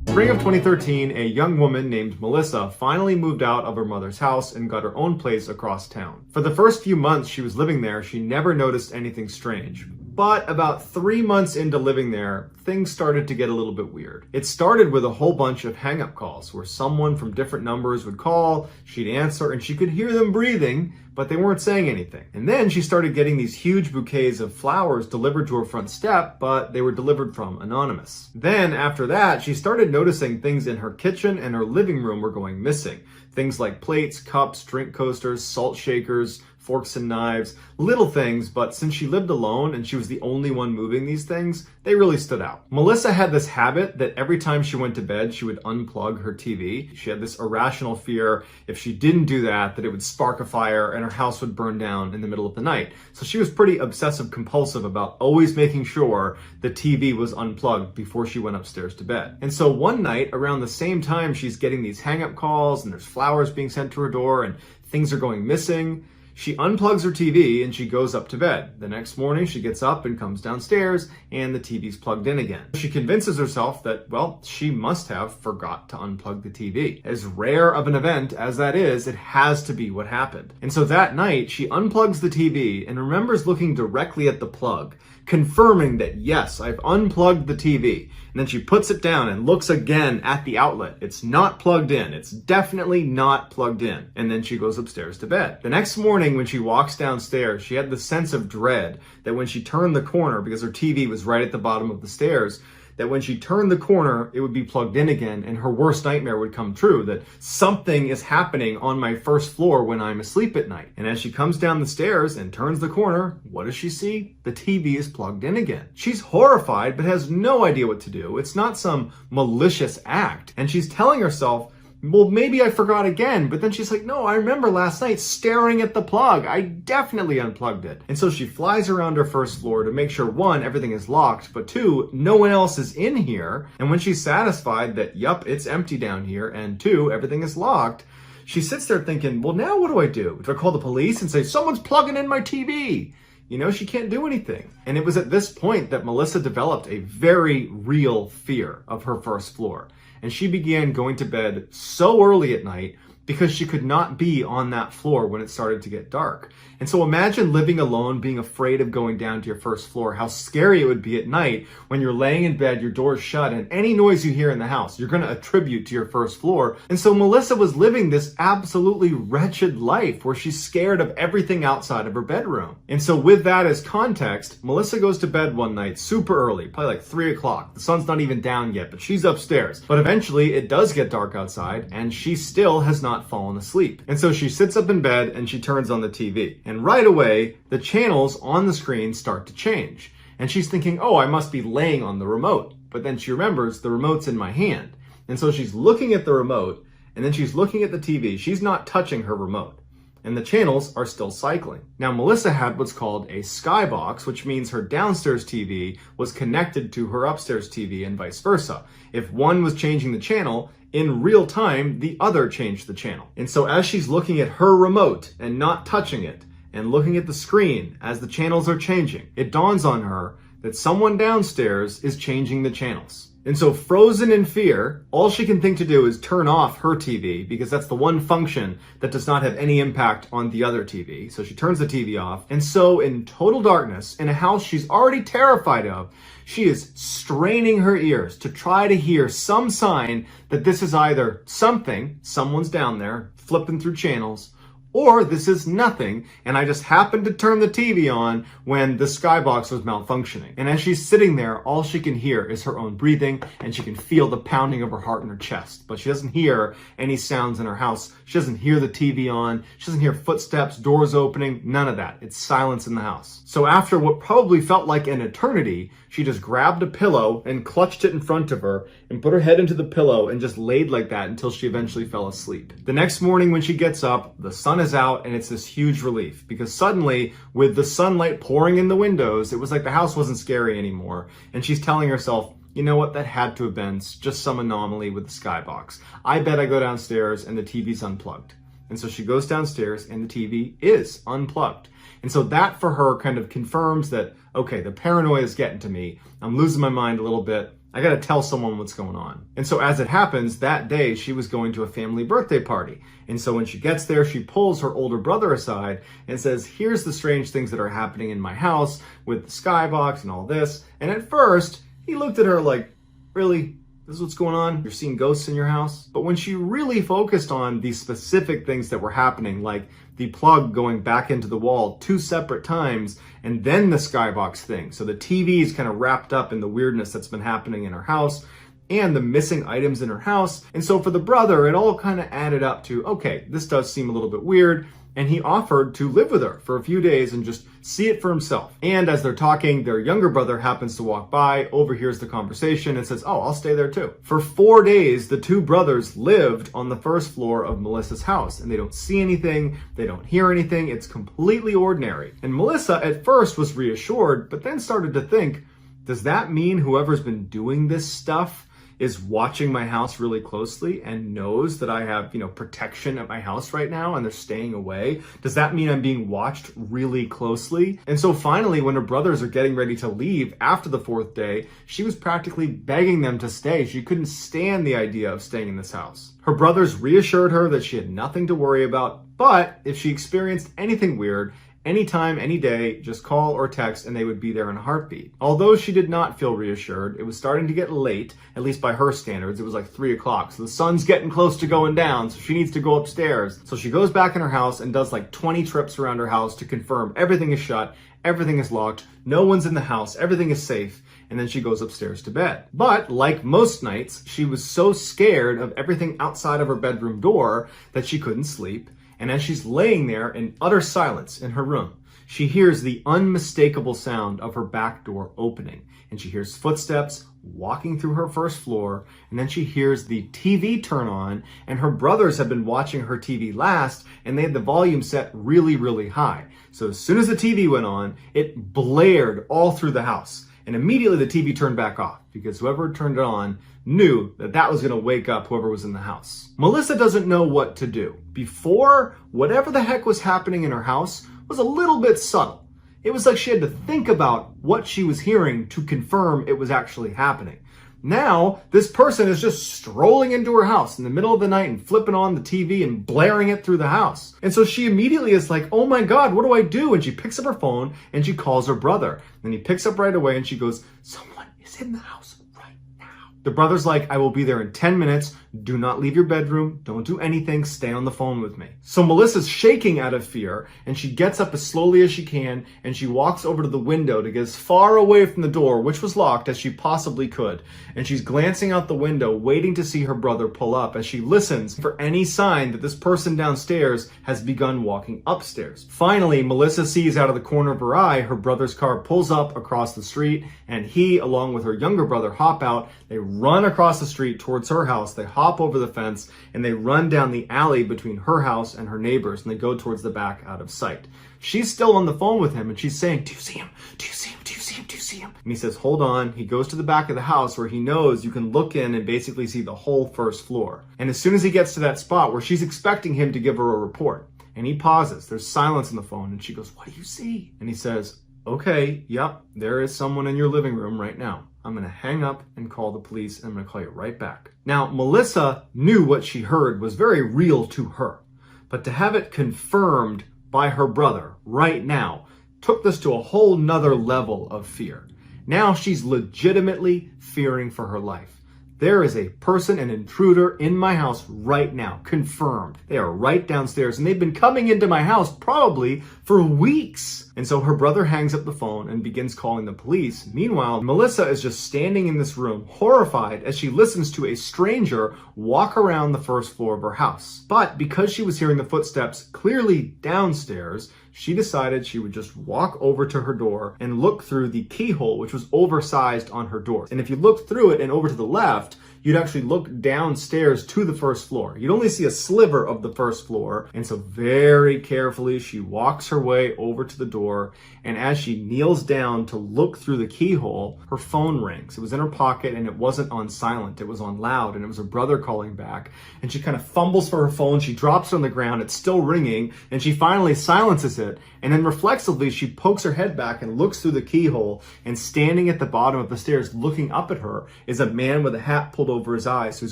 Spring of 2013, a young woman named Melissa finally moved out of her mother's house and got her own place across town. For the first few months she was living there, she never noticed anything strange. But about 3 months into living there, things started to get a little bit weird. It started with a whole bunch of hang-up calls where someone from different numbers would call, she'd answer, and she could hear them breathing, but they weren't saying anything. And then she started getting these huge bouquets of flowers delivered to her front step, but they were delivered from anonymous. Then after that, she started noticing things in her kitchen and her living room were going missing. Things like plates, cups, drink coasters, salt shakers, forks and knives, little things, but since she lived alone and she was the only one moving these things, they really stood out. Melissa had this habit that every time she went to bed, she would unplug her TV. She had this irrational fear if she didn't do that, that it would spark a fire and her house would burn down in the middle of the night. So she was pretty obsessive compulsive about always making sure the TV was unplugged before she went upstairs to bed. And so one night, around the same time she's getting these hang-up calls and there's flowers being sent to her door and things are going missing, she unplugs her TV and she goes up to bed. The next morning she gets up and comes downstairs and the TV's plugged in again. She convinces herself that, well, she must have forgot to unplug the TV. As rare of an event as that is, it has to be what happened. And so that night she unplugs the TV and remembers looking directly at the plug, confirming that yes, I've unplugged the TV. And then she puts it down and looks again at the outlet. It's not plugged in. It's definitely not plugged in. And then she goes upstairs to bed. The next morning when she walks downstairs, she had the sense of dread that when she turned the corner, because her TV was right at the bottom of the stairs, that when she turned the corner, it would be plugged in again and her worst nightmare would come true, that something is happening on my first floor when I'm asleep at night. And as she comes down the stairs and turns the corner, what does she see? The TV is plugged in again. She's horrified, but has no idea what to do. It's not some malicious act. And she's telling herself, well, maybe I forgot again. But then she's like, no, I remember last night staring at the plug. I definitely unplugged it. And so she flies around her first floor to make sure, one, everything is locked, but two, no one else is in here. And when she's satisfied that, yup, it's empty down here, and two, everything is locked, she sits there thinking, well, now what do I do? Do I call the police and say, someone's plugging in my TV? You know, she can't do anything. And it was at this point that Melissa developed a very real fear of her first floor. And she began going to bed so early at night because she could not be on that floor when it started to get dark. And so imagine living alone, being afraid of going down to your first floor, how scary it would be at night when you're laying in bed, your door's shut, and any noise you hear in the house, you're going to attribute to your first floor. And so Melissa was living this absolutely wretched life where she's scared of everything outside of her bedroom. And so with that as context, Melissa goes to bed one night super early, probably like 3 o'clock. The sun's not even down yet, but she's upstairs. But eventually it does get dark outside and she still has not fallen asleep. And so she sits up in bed and she turns on the TV. And right away, the channels on the screen start to change. And she's thinking, oh, I must be laying on the remote. But then she remembers the remote's in my hand. And so she's looking at the remote and then she's looking at the TV. She's not touching her remote. And the channels are still cycling. Now, Melissa had what's called a skybox, which means her downstairs TV was connected to her upstairs TV and vice versa. If one was changing the channel, in real time, the other changed the channel. And so as she's looking at her remote and not touching it, and looking at the screen as the channels are changing, it dawns on her that someone downstairs is changing the channels. And so frozen in fear, all she can think to do is turn off her TV because that's the one function that does not have any impact on the other TV. So she turns the TV off. And so in total darkness, in a house she's already terrified of, she is straining her ears to try to hear some sign that this is either someone's down there flipping through channels, Or this is nothing, and I just happened to turn the TV on when the skybox was malfunctioning. And as she's sitting there, all she can hear is her own breathing, and she can feel the pounding of her heart in her chest. But she doesn't hear any sounds in her house. She doesn't hear the TV on. She doesn't hear footsteps, doors opening, none of that. It's silence in the house. So after what probably felt like an eternity, she just grabbed a pillow and clutched it in front of her and put her head into the pillow and just laid like that until she eventually fell asleep. The next morning when she gets up, the sun is out and it's this huge relief because suddenly with the sunlight pouring in the windows, it was like the house wasn't scary anymore. And she's telling herself, you know what, that had to have been just some anomaly with the skybox. I bet I go downstairs and the TV's unplugged. And so she goes downstairs and the TV is unplugged. And so that for her kind of confirms that, okay, the paranoia is getting to me. I'm losing my mind a little bit. I got to tell someone what's going on. And so as it happens, that day she was going to a family birthday party. And so when she gets there, she pulls her older brother aside and says, here's the strange things that are happening in my house with the skybox and all this. And at first he looked at her like, really? This is what's going on? You're seeing ghosts in your house? But when she really focused on these specific things that were happening, like the plug going back into the wall 2 separate times, and then the skybox thing. So the TV is kind of wrapped up in the weirdness that's been happening in her house and the missing items in her house. And so for the brother, it all kind of added up to, okay, this does seem a little bit weird. And he offered to live with her for a few days and just see it for himself. And as they're talking, their younger brother happens to walk by, overhears the conversation, and says, oh, I'll stay there too. For 4 days, the two brothers lived on the first floor of Melissa's house, and they don't see anything, they don't hear anything, it's completely ordinary. And Melissa at first was reassured, but then started to think, does that mean whoever's been doing this stuff is watching my house really closely and knows that I have, protection at my house right now and they're staying away? Does that mean I'm being watched really closely? And so finally, when her brothers are getting ready to leave after the 4th day, she was practically begging them to stay. She couldn't stand the idea of staying in this house. Her brothers reassured her that she had nothing to worry about, but if she experienced anything weird, anytime, any day, just call or text and they would be there in a heartbeat. Although she did not feel reassured, it was starting to get late, at least by her standards. It was like 3 o'clock, so the sun's getting close to going down, so she needs to go upstairs. So she goes back in her house and does like 20 trips around her house to confirm everything is shut, everything is locked, no one's in the house, everything is safe. And then she goes upstairs to bed. But like most nights, she was so scared of everything outside of her bedroom door that she couldn't sleep. And as she's laying there in utter silence in her room, she hears the unmistakable sound of her back door opening. And she hears footsteps walking through her first floor. And then she hears the TV turn on. And her brothers have been watching her TV last, and they had the volume set really, really high. So as soon as the TV went on, it blared all through the house. And immediately the TV turned back off because whoever turned it on knew that that was going to wake up whoever was in the house. Melissa doesn't know what to do. Before, whatever the heck was happening in her house was a little bit subtle. It was like she had to think about what she was hearing to confirm it was actually happening. Now, this person is just strolling into her house in the middle of the night and flipping on the TV and blaring it through the house. And so she immediately is like, oh my God, what do I do? And she picks up her phone and she calls her brother. And he picks up right away and she goes, someone is in the house right now. The brother's like, I will be there in 10 minutes. Do not leave your bedroom. Don't do anything. Stay on the phone with me. So Melissa's shaking out of fear and she gets up as slowly as she can and she walks over to the window to get as far away from the door, which was locked, as she possibly could. And she's glancing out the window, waiting to see her brother pull up as she listens for any sign that this person downstairs has begun walking upstairs. Finally, Melissa sees out of the corner of her eye her brother's car pulls up across the street and he, along with her younger brother, hop out. They run across the street towards her house. They hop over the fence and they run down the alley between her house and her neighbors and they go towards the back out of sight. She's still on the phone with him and she's saying, do you see him? Do you see him? Do you see him? Do you see him? And he says, hold on. He goes to the back of the house where he knows you can look in and basically see the whole first floor. And as soon as he gets to that spot where she's expecting him to give her a report, and he pauses, there's silence on the phone and she goes, what do you see? And he says, okay, yep, there is someone in your living room right now. I'm going to hang up and call the police and I'm going to call you right back. Now, Melissa knew what she heard was very real to her, but to have it confirmed by her brother right now took this to a whole nother level of fear. Now she's legitimately fearing for her life. There is a person, an intruder in my house right now. Confirmed. They are right downstairs and they've been coming into my house probably for weeks. And so her brother hangs up the phone and begins calling the police. Meanwhile, Melissa is just standing in this room, horrified as she listens to a stranger walk around the first floor of her house. But because she was hearing the footsteps clearly downstairs, she decided she would just walk over to her door and look through the keyhole, which was oversized on her door. And if you looked through it and over to the left, you'd actually look downstairs to the first floor. You'd only see a sliver of the first floor. And so very carefully, she walks her way over to the door. And as she kneels down to look through the keyhole, her phone rings. It was in her pocket and it wasn't on silent. It was on loud and it was her brother calling back. And she kind of fumbles for her phone. She drops it on the ground. It's still ringing and she finally silences it. And then reflexively, she pokes her head back and looks through the keyhole, and standing at the bottom of the stairs looking up at her is a man with a hat pulled over his eyes who's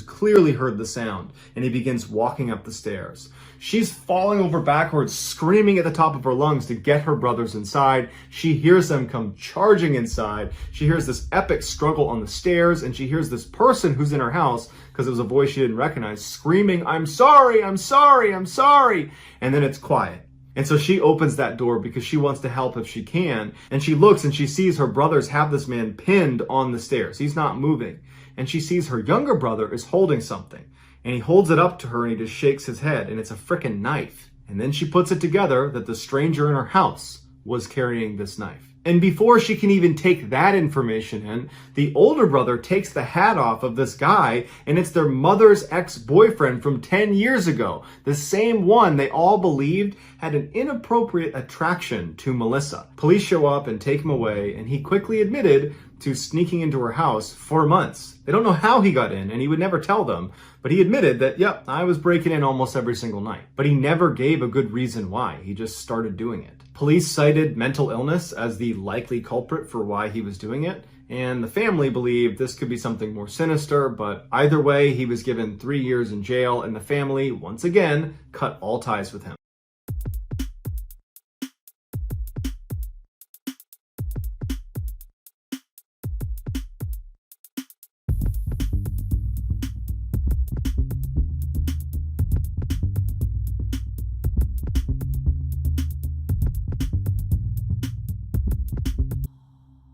clearly heard the sound, and he begins walking up the stairs. She's falling over backwards, screaming at the top of her lungs to get her brothers inside. She hears them come charging inside. She hears this epic struggle on the stairs, and she hears this person who's in her house, because it was a voice she didn't recognize, screaming, "I'm sorry, I'm sorry, I'm sorry." And then it's quiet. And so she opens that door because she wants to help if she can. And she looks and she sees her brothers have this man pinned on the stairs. He's not moving. And she sees her younger brother is holding something. And he holds it up to her and he just shakes his head. And it's a frickin' knife. And then she puts it together that the stranger in her house was carrying this knife. And before she can even take that information in, the older brother takes the hat off of this guy, and it's their mother's ex-boyfriend from 10 years ago. The same one they all believed had an inappropriate attraction to Melissa. Police show up and take him away, and he quickly admitted to sneaking into her house for months. They don't know how he got in, and he would never tell them, but he admitted that, yep, I was breaking in almost every single night. But he never gave a good reason why. He just started doing it. Police cited mental illness as the likely culprit for why he was doing it, and the family believed this could be something more sinister, but either way, he was given 3 years in jail, and the family, once again, cut all ties with him.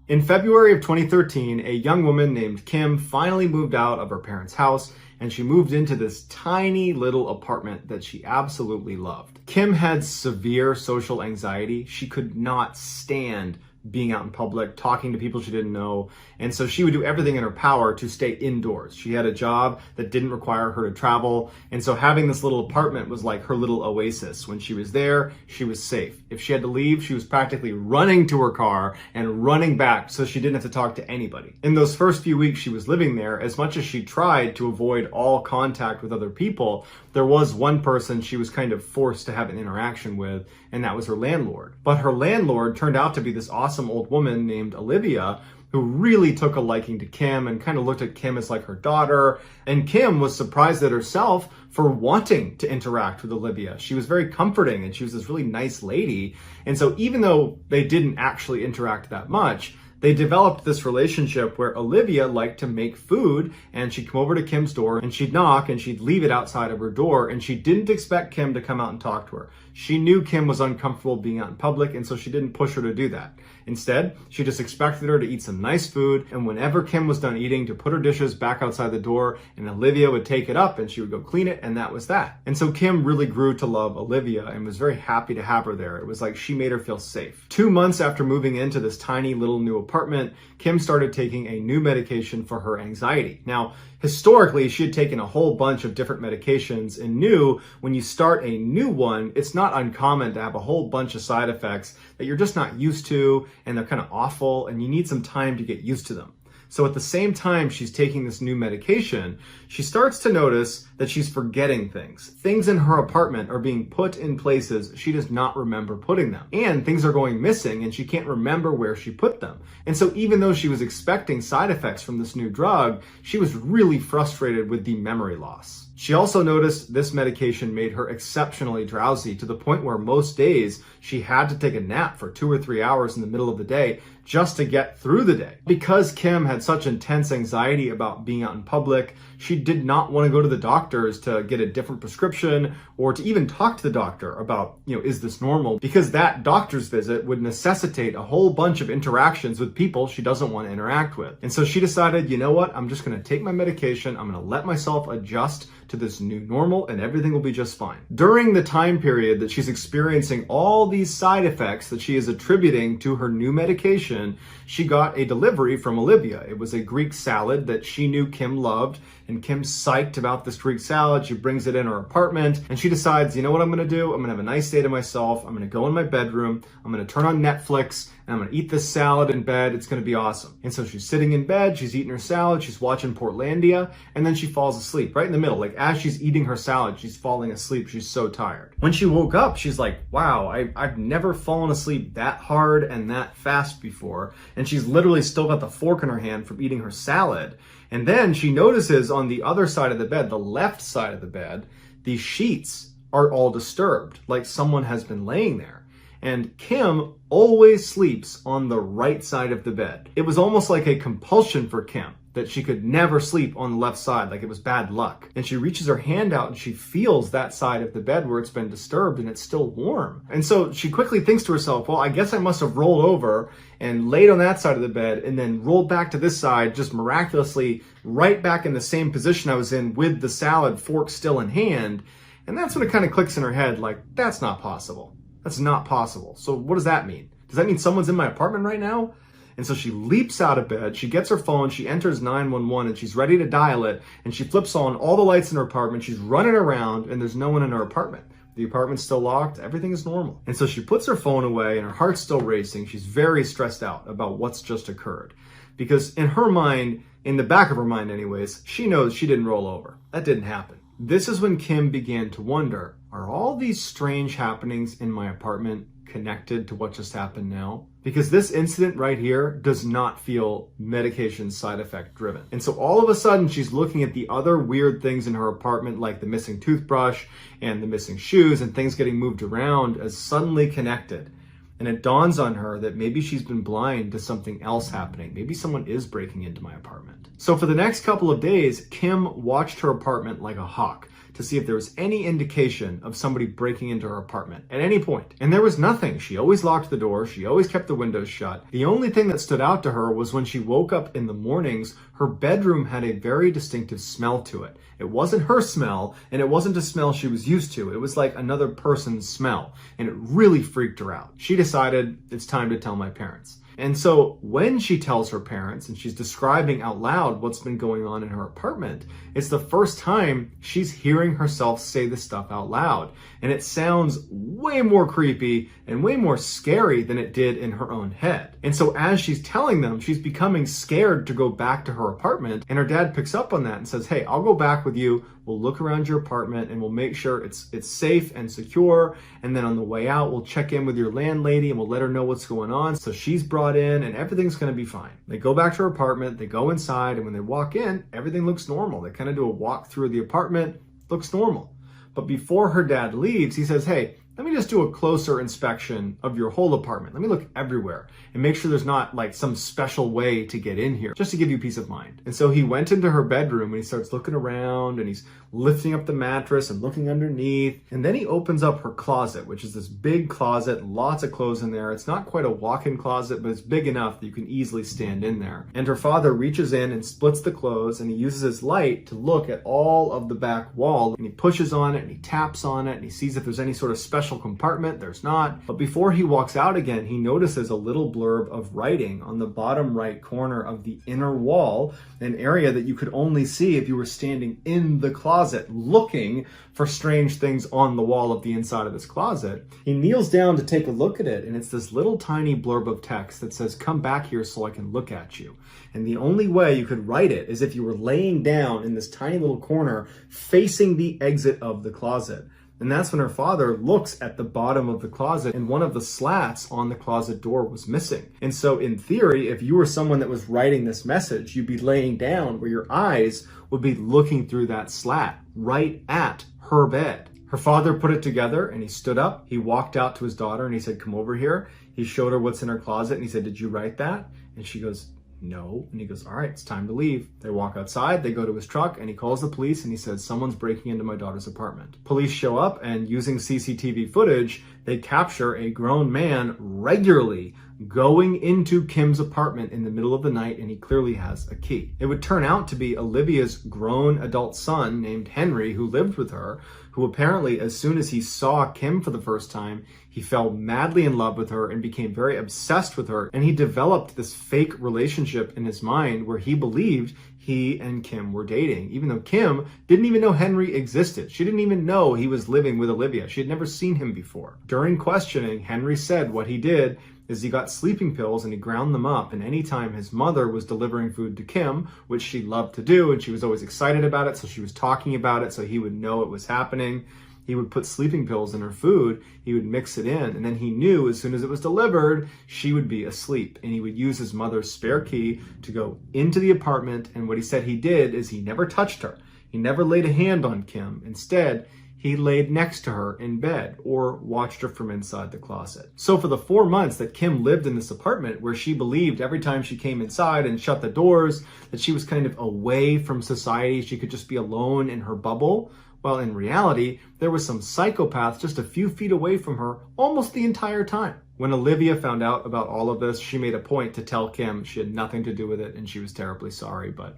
In February of 2013, a young woman named Kim finally moved out of her parents' house, and she moved into this tiny little apartment that she absolutely loved. Kim had severe social anxiety. She could not stand being out in public, talking to people she didn't know. And so she would do everything in her power to stay indoors. She had a job that didn't require her to travel. And so having this little apartment was like her little oasis. When she was there, she was safe. If she had to leave, she was practically running to her car and running back so she didn't have to talk to anybody. In those first few weeks she was living there, as much as she tried to avoid all contact with other people, there was one person she was kind of forced to have an interaction with, and that was her landlord. But her landlord turned out to be this awesome old woman named Olivia, who really took a liking to Kim and kind of looked at Kim as like her daughter. And Kim was surprised at herself for wanting to interact with Olivia. She was very comforting and she was this really nice lady. And so even though they didn't actually interact that much, they developed this relationship where Olivia liked to make food, and she'd come over to Kim's door and she'd knock and she'd leave it outside of her door, and she didn't expect Kim to come out and talk to her. She knew Kim was uncomfortable being out in public, and so she didn't push her to do that. Instead, she just expected her to eat some nice food, and whenever Kim was done eating, to put her dishes back outside the door, and Olivia would take it up and she would go clean it, and that was that. And so Kim really grew to love Olivia and was very happy to have her there. It was like she made her feel safe. 2 months after moving into this tiny little new apartment, Kim started taking a new medication for her anxiety. Now, historically, she had taken a whole bunch of different medications and knew when you start a new one, it's not uncommon to have a whole bunch of side effects that you're just not used to, and they're kind of awful, and you need some time to get used to them. So at the same time she's taking this new medication, she starts to notice that she's forgetting things. Things in her apartment are being put in places she does not remember putting them. And things are going missing and she can't remember where she put them. And so even though she was expecting side effects from this new drug, she was really frustrated with the memory loss. She also noticed this medication made her exceptionally drowsy to the point where most days she had to take a nap for 2 or 3 hours in the middle of the day just to get through the day. Because Kim had such intense anxiety about being out in public, she did not want to go to the doctors to get a different prescription or to even talk to the doctor about, is this normal? Because that doctor's visit would necessitate a whole bunch of interactions with people she doesn't want to interact with. And so she decided, you know what? I'm just going to take my medication. I'm going to let myself adjust to this new normal and everything will be just fine. During the time period that she's experiencing all these side effects that she is attributing to her new medication, she got a delivery from Olivia. It was a Greek salad that she knew Kim loved, and Kim's psyched about this Greek salad. She brings it in her apartment and she decides, you know what I'm going to do? I'm going to have a nice day to myself. I'm going to go in my bedroom. I'm going to turn on Netflix and I'm going to eat this salad in bed. It's going to be awesome. And so she's sitting in bed, she's eating her salad, she's watching Portlandia, and then she falls asleep right in the middle. Like as she's eating her salad, she's falling asleep. She's so tired. When she woke up, she's like, wow, I've never fallen asleep that hard and that fast before. And she's literally still got the fork in her hand from eating her salad. And then she notices on the other side of the bed, the left side of the bed, the sheets are all disturbed, like someone has been laying there. And Kim always sleeps on the right side of the bed. It was almost like a compulsion for Kim that she could never sleep on the left side, like it was bad luck. And she reaches her hand out and she feels that side of the bed where it's been disturbed and it's still warm. And so she quickly thinks to herself, well, I guess I must have rolled over and laid on that side of the bed and then rolled back to this side, just miraculously right back in the same position I was in with the salad fork still in hand. And that's when it kind of clicks in her head, like, that's not possible. That's not possible. So what does that mean? Does that mean someone's in my apartment right now? And so she leaps out of bed, she gets her phone, she enters 911 and she's ready to dial it, and she flips on all the lights in her apartment, she's running around and there's no one in her apartment. The apartment's still locked, everything is normal. And so she puts her phone away and her heart's still racing. She's very stressed out about what's just occurred. Because in her mind, in the back of her mind anyways, she knows she didn't roll over. That didn't happen. This is when Kim began to wonder, are all these strange happenings in my apartment connected to what just happened now? Because this incident right here does not feel medication side effect driven. And so all of a sudden she's looking at the other weird things in her apartment, like the missing toothbrush and the missing shoes and things getting moved around, as suddenly connected. And it dawns on her that maybe she's been blind to something else happening. Maybe someone is breaking into my apartment. So for the next couple of days, Kim watched her apartment like a hawk to see if there was any indication of somebody breaking into her apartment at any point. And there was nothing. She always locked the door. She always kept the windows shut. The only thing that stood out to her was when she woke up in the mornings, her bedroom had a very distinctive smell to it. It wasn't her smell, and it wasn't a smell she was used to. It was like another person's smell, and it really freaked her out. She decided, it's time to tell my parents. And so when she tells her parents and she's describing out loud what's been going on in her apartment, it's the first time she's hearing herself say this stuff out loud. And it sounds way more creepy and way more scary than it did in her own head. And so as she's telling them, she's becoming scared to go back to her apartment. And her dad picks up on that and says, hey, I'll go back with you. We'll look around your apartment and we'll make sure it's safe and secure. And then on the way out, we'll check in with your landlady and we'll let her know what's going on. So she's brought in and everything's going to be fine. They go back to her apartment, they go inside, and when they walk in, everything looks normal. They kind of do a walk through the apartment, looks normal. But before her dad leaves, he says, hey, let me just do a closer inspection of your whole apartment. Let me look everywhere and make sure there's not like some special way to get in here, just to give you peace of mind. And so he went into her bedroom and he starts looking around and he's lifting up the mattress and looking underneath. And then he opens up her closet, which is this big closet, lots of clothes in there. It's not quite a walk-in closet, but it's big enough that you can easily stand in there. And her father reaches in and splits the clothes and he uses his light to look at all of the back wall. And he pushes on it and he taps on it and he sees if there's any sort of special compartment. There's not. But before he walks out again, he notices a little blurb of writing on the bottom right corner of the inner wall, an area that you could only see if you were standing in the closet looking for strange things on the wall of the inside of this closet. He kneels down to take a look at it, and it's this little tiny blurb of text that says, come back here so I can look at you. And the only way you could write it is if you were laying down in this tiny little corner facing the exit of the closet. And that's when her father looks at the bottom of the closet, and one of the slats on the closet door was missing. And so in theory, if you were someone that was writing this message, you'd be laying down where your eyes would be looking through that slat right at her bed. Her father put it together and he stood up. He walked out to his daughter and he said, "Come over here." He showed her what's in her closet and he said, "Did you write that?" And she goes, "No." And he goes, "All right, it's time to leave." They walk outside, they go to his truck, and he calls the police and he says, "Someone's breaking into my daughter's apartment." Police show up, and using CCTV footage, they capture a grown man regularly going into Kim's apartment in the middle of the night, and he clearly has a key. It would turn out to be Olivia's grown adult son named Henry, who lived with her, who apparently, as soon as he saw Kim for the first time, he fell madly in love with her and became very obsessed with her. And he developed this fake relationship in his mind where he believed he and Kim were dating, even though Kim didn't even know Henry existed. She didn't even know he was living with Olivia. She had never seen him before. During questioning, Henry said what he did is he got sleeping pills and he ground them up, and anytime his mother was delivering food to Kim, which she loved to do, and she was always excited about it, so she was talking about it so he would know it was happening, he would put sleeping pills in her food, he would mix it in, and then he knew as soon as it was delivered, she would be asleep, and he would use his mother's spare key to go into the apartment. And what he said he did is he never touched her. He never laid a hand on Kim. Instead, he laid next to her in bed or watched her from inside the closet. So for the 4 months that Kim lived in this apartment, where she believed every time she came inside and shut the doors that she was kind of away from society, she could just be alone in her bubble, well, in reality, there was some psychopath just a few feet away from her almost the entire time. When Olivia found out about all of this, she made a point to tell Kim she had nothing to do with it and she was terribly sorry, but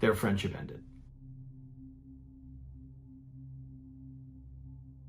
their friendship ended.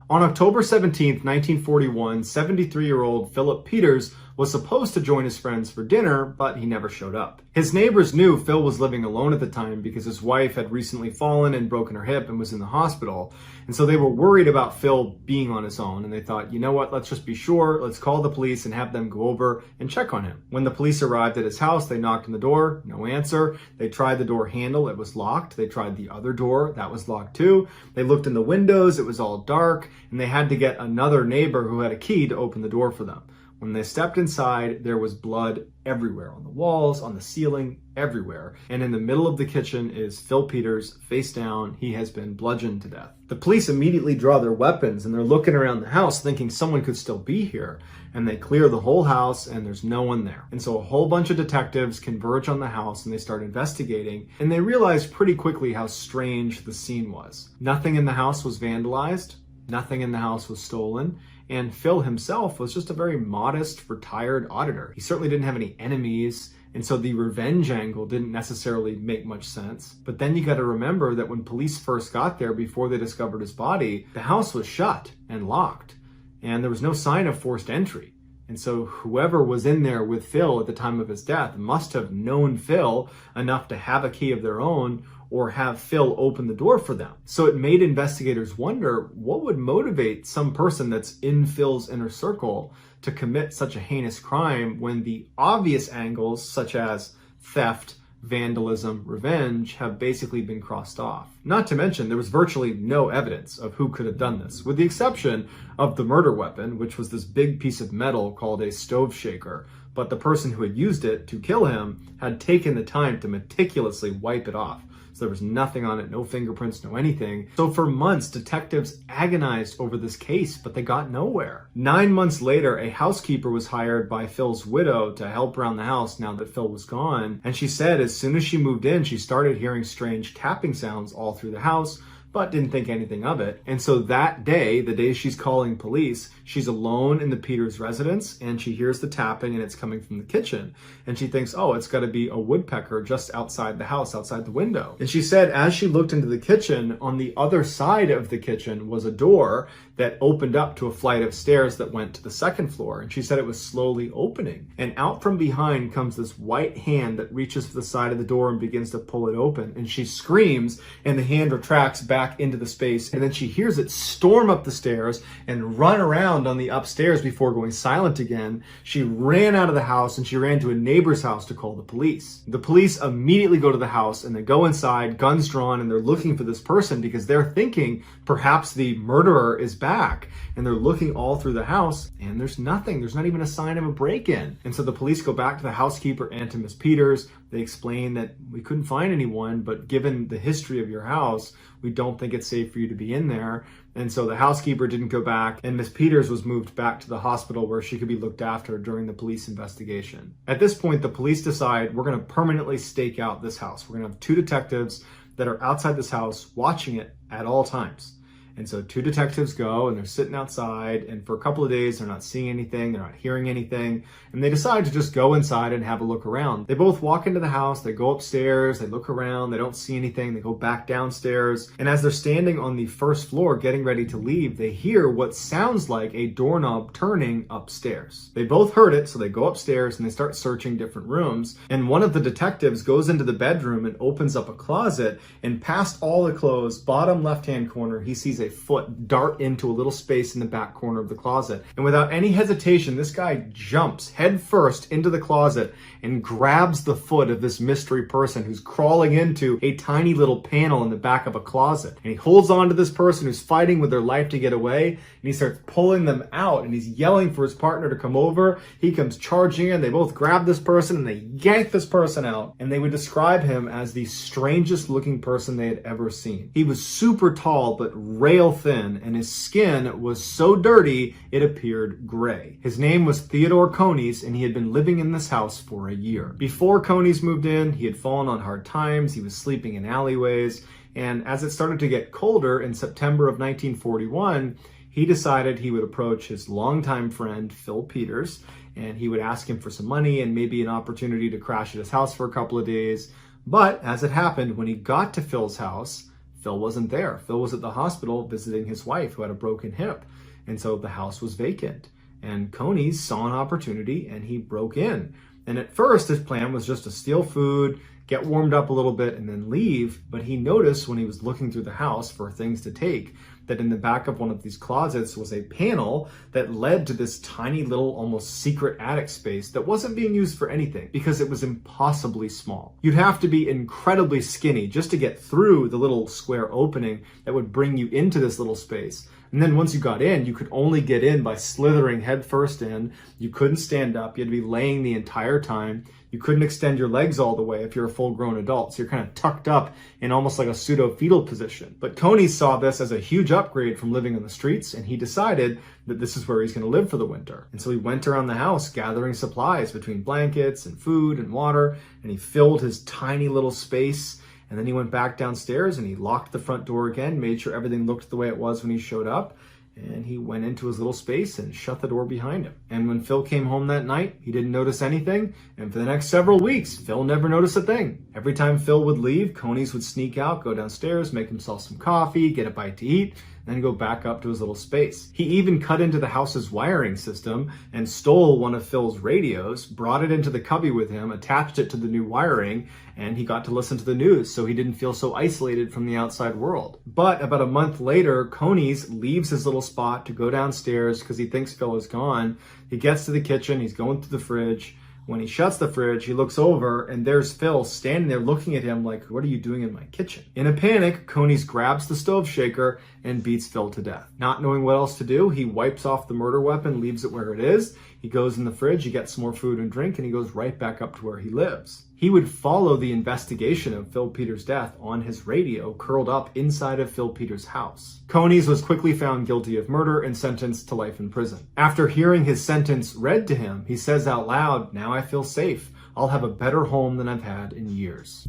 On October 17th, 1941, 73-year-old Philip Peters was supposed to join his friends for dinner, but he never showed up. His neighbors knew Phil was living alone at the time because his wife had recently fallen and broken her hip and was in the hospital. And so they were worried about Phil being on his own, and they thought, you know what, let's just be sure, let's call the police and have them go over and check on him. When the police arrived at his house, they knocked on the door, no answer. They tried the door handle, it was locked. They tried the other door, that was locked too. They looked in the windows, it was all dark, and they had to get another neighbor who had a key to open the door for them. When they stepped inside, there was blood everywhere, on the walls, on the ceiling, everywhere. And in the middle of the kitchen is Phil Peters, face down. He has been bludgeoned to death. The police immediately draw their weapons and they're looking around the house thinking someone could still be here. And they clear the whole house and there's no one there. And so a whole bunch of detectives converge on the house and they start investigating. And they realize pretty quickly how strange the scene was. Nothing in the house was vandalized. Nothing in the house was stolen. And Phil himself was just a very modest, retired auditor. He certainly didn't have any enemies, and so the revenge angle didn't necessarily make much sense. But then you got to remember that when police first got there before they discovered his body, the house was shut and locked, and there was no sign of forced entry. And so whoever was in there with Phil at the time of his death must have known Phil enough to have a key of their own or have Phil open the door for them. So it made investigators wonder what would motivate some person that's in Phil's inner circle to commit such a heinous crime when the obvious angles, such as theft, vandalism, revenge, have basically been crossed off. Not to mention, there was virtually no evidence of who could have done this, with the exception of the murder weapon, which was this big piece of metal called a stove shaker. But the person who had used it to kill him had taken the time to meticulously wipe it off. So there was nothing on it, no fingerprints, no anything. So for months, detectives agonized over this case, but they got nowhere. 9 months later, a housekeeper was hired by Phil's widow to help around the house now that Phil was gone. And she said as soon as she moved in, she started hearing strange tapping sounds all through the house, but didn't think anything of it. And so that day, the day she's calling police, she's alone in the Peters residence and she hears the tapping and it's coming from the kitchen. And she thinks, oh, it's gotta be a woodpecker just outside the house, outside the window. And she said as she looked into the kitchen, on the other side of the kitchen was a door that opened up to a flight of stairs that went to the second floor. And she said it was slowly opening. And out from behind comes this white hand that reaches for the side of the door and begins to pull it open. And she screams and the hand retracts back back into the space, and then she hears it storm up the stairs and run around on the upstairs before going silent again. She ran out of the house and she ran to a neighbor's house to call the police. The police immediately go to the house and they go inside, guns drawn, and they're looking for this person because they're thinking perhaps the murderer is back. And they're looking all through the house and there's nothing. There's not even a sign of a break-in. And so the police go back to the housekeeper and to Miss Peters. They explain that we couldn't find anyone, but given the history of your house, we don't think it's safe for you to be in there. And so the housekeeper didn't go back, and Miss Peters was moved back to the hospital where she could be looked after during the police investigation. At this point, the police decide we're going to permanently stake out this house. We're going to have 2 detectives that are outside this house watching it at all times. And so 2 detectives go and they're sitting outside, and for a couple of days they're not seeing anything, they're not hearing anything, and they decide to just go inside and have a look around. They both walk into the house, they go upstairs, they look around, they don't see anything, they go back downstairs, and as they're standing on the first floor getting ready to leave, they hear what sounds like a doorknob turning upstairs. They both heard it, so they go upstairs and they start searching different rooms, and one of the detectives goes into the bedroom and opens up a closet, and past all the clothes, bottom left-hand corner, he sees a foot dart into a little space in the back corner of the closet. And without any hesitation, this guy jumps head first into the closet and grabs the foot of this mystery person who's crawling into a tiny little panel in the back of a closet. And he holds on to this person who's fighting with their life to get away, and he starts pulling them out, and he's yelling for his partner to come over. He comes charging in. They both grab this person and they yank this person out. And they would describe him as the strangest looking person they had ever seen. He was super tall, but rail thin, and his skin was so dirty it appeared gray. His name was Theodore Conies, and he had been living in this house for a year. Before Conies moved in, he had fallen on hard times. He was sleeping in alleyways, and as it started to get colder in September of 1941, he decided he would approach his longtime friend Phil Peters, and he would ask him for some money and maybe an opportunity to crash at his house for a couple of days. But as it happened, when he got to Phil's house, Phil wasn't there. Phil was at the hospital visiting his wife who had a broken hip. And so the house was vacant. And Conies saw an opportunity and he broke in. And at first his plan was just to steal food, get warmed up a little bit, and then leave. But he noticed when he was looking through the house for things to take that in the back of one of these closets was a panel that led to this tiny little almost secret attic space that wasn't being used for anything because it was impossibly small. You'd have to be incredibly skinny just to get through the little square opening that would bring you into this little space. And then once you got in, you could only get in by slithering head first in. You couldn't stand up. You had to be laying the entire time. You couldn't extend your legs all the way if you're a full-grown adult. So you're kind of tucked up in almost like a pseudo-fetal position. But Conies saw this as a huge upgrade from living on the streets, and he decided that this is where he's going to live for the winter. And so he went around the house gathering supplies between blankets and food and water, and he filled his tiny little space. And then he went back downstairs and he locked the front door again, made sure everything looked the way it was when he showed up. And he went into his little space and shut the door behind him. And when Phil came home that night, he didn't notice anything. And for the next several weeks, Phil never noticed a thing. Every time Phil would leave, Conies would sneak out, go downstairs, make himself some coffee, get a bite to eat, then go back up to his little space. He even cut into the house's wiring system and stole one of Phil's radios, brought it into the cubby with him, attached it to the new wiring, and he got to listen to the news so he didn't feel so isolated from the outside world. But about a month later, Conies leaves his little spot to go downstairs because he thinks Phil is gone. He gets to the kitchen, he's going through the fridge. When he shuts the fridge, he looks over and there's Phil standing there looking at him like, "What are you doing in my kitchen?" In a panic, Conies grabs the stove shaker and beats Phil to death. Not knowing what else to do, he wipes off the murder weapon, leaves it where it is. He goes in the fridge, he gets some more food and drink, and he goes right back up to where he lives. He would follow the investigation of Phil Peters' death on his radio, curled up inside of Phil Peters' house. Conies was quickly found guilty of murder and sentenced to life in prison. After hearing his sentence read to him, he says out loud, "Now I feel safe. I'll have a better home than I've had in years."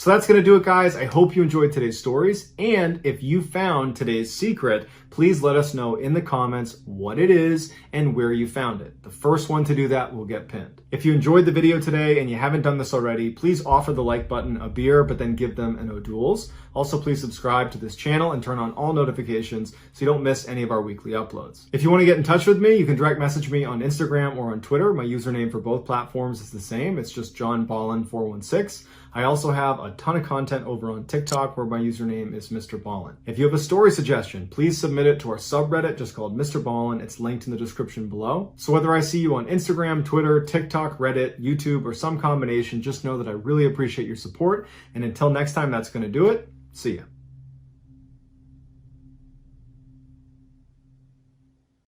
So that's going to do it, guys. I hope you enjoyed today's stories. And if you found today's secret, please let us know in the comments what it is and where you found it. The first one to do that will get pinned. If you enjoyed the video today and you haven't done this already, please offer the like button a beer, but then give them an O'Doul's. Also, please subscribe to this channel and turn on all notifications so you don't miss any of our weekly uploads. If you want to get in touch with me, you can direct message me on Instagram or on Twitter. My username for both platforms is the same. It's just JohnBallen416. I also have a ton of content over on TikTok where my username is MrBallen. If you have a story suggestion, please submit it to our subreddit just called MrBallen. It's linked in the description below. So whether I see you on Instagram, Twitter, TikTok, Reddit, YouTube, or some combination, just know that I really appreciate your support. And until next time, that's going to do it. See ya.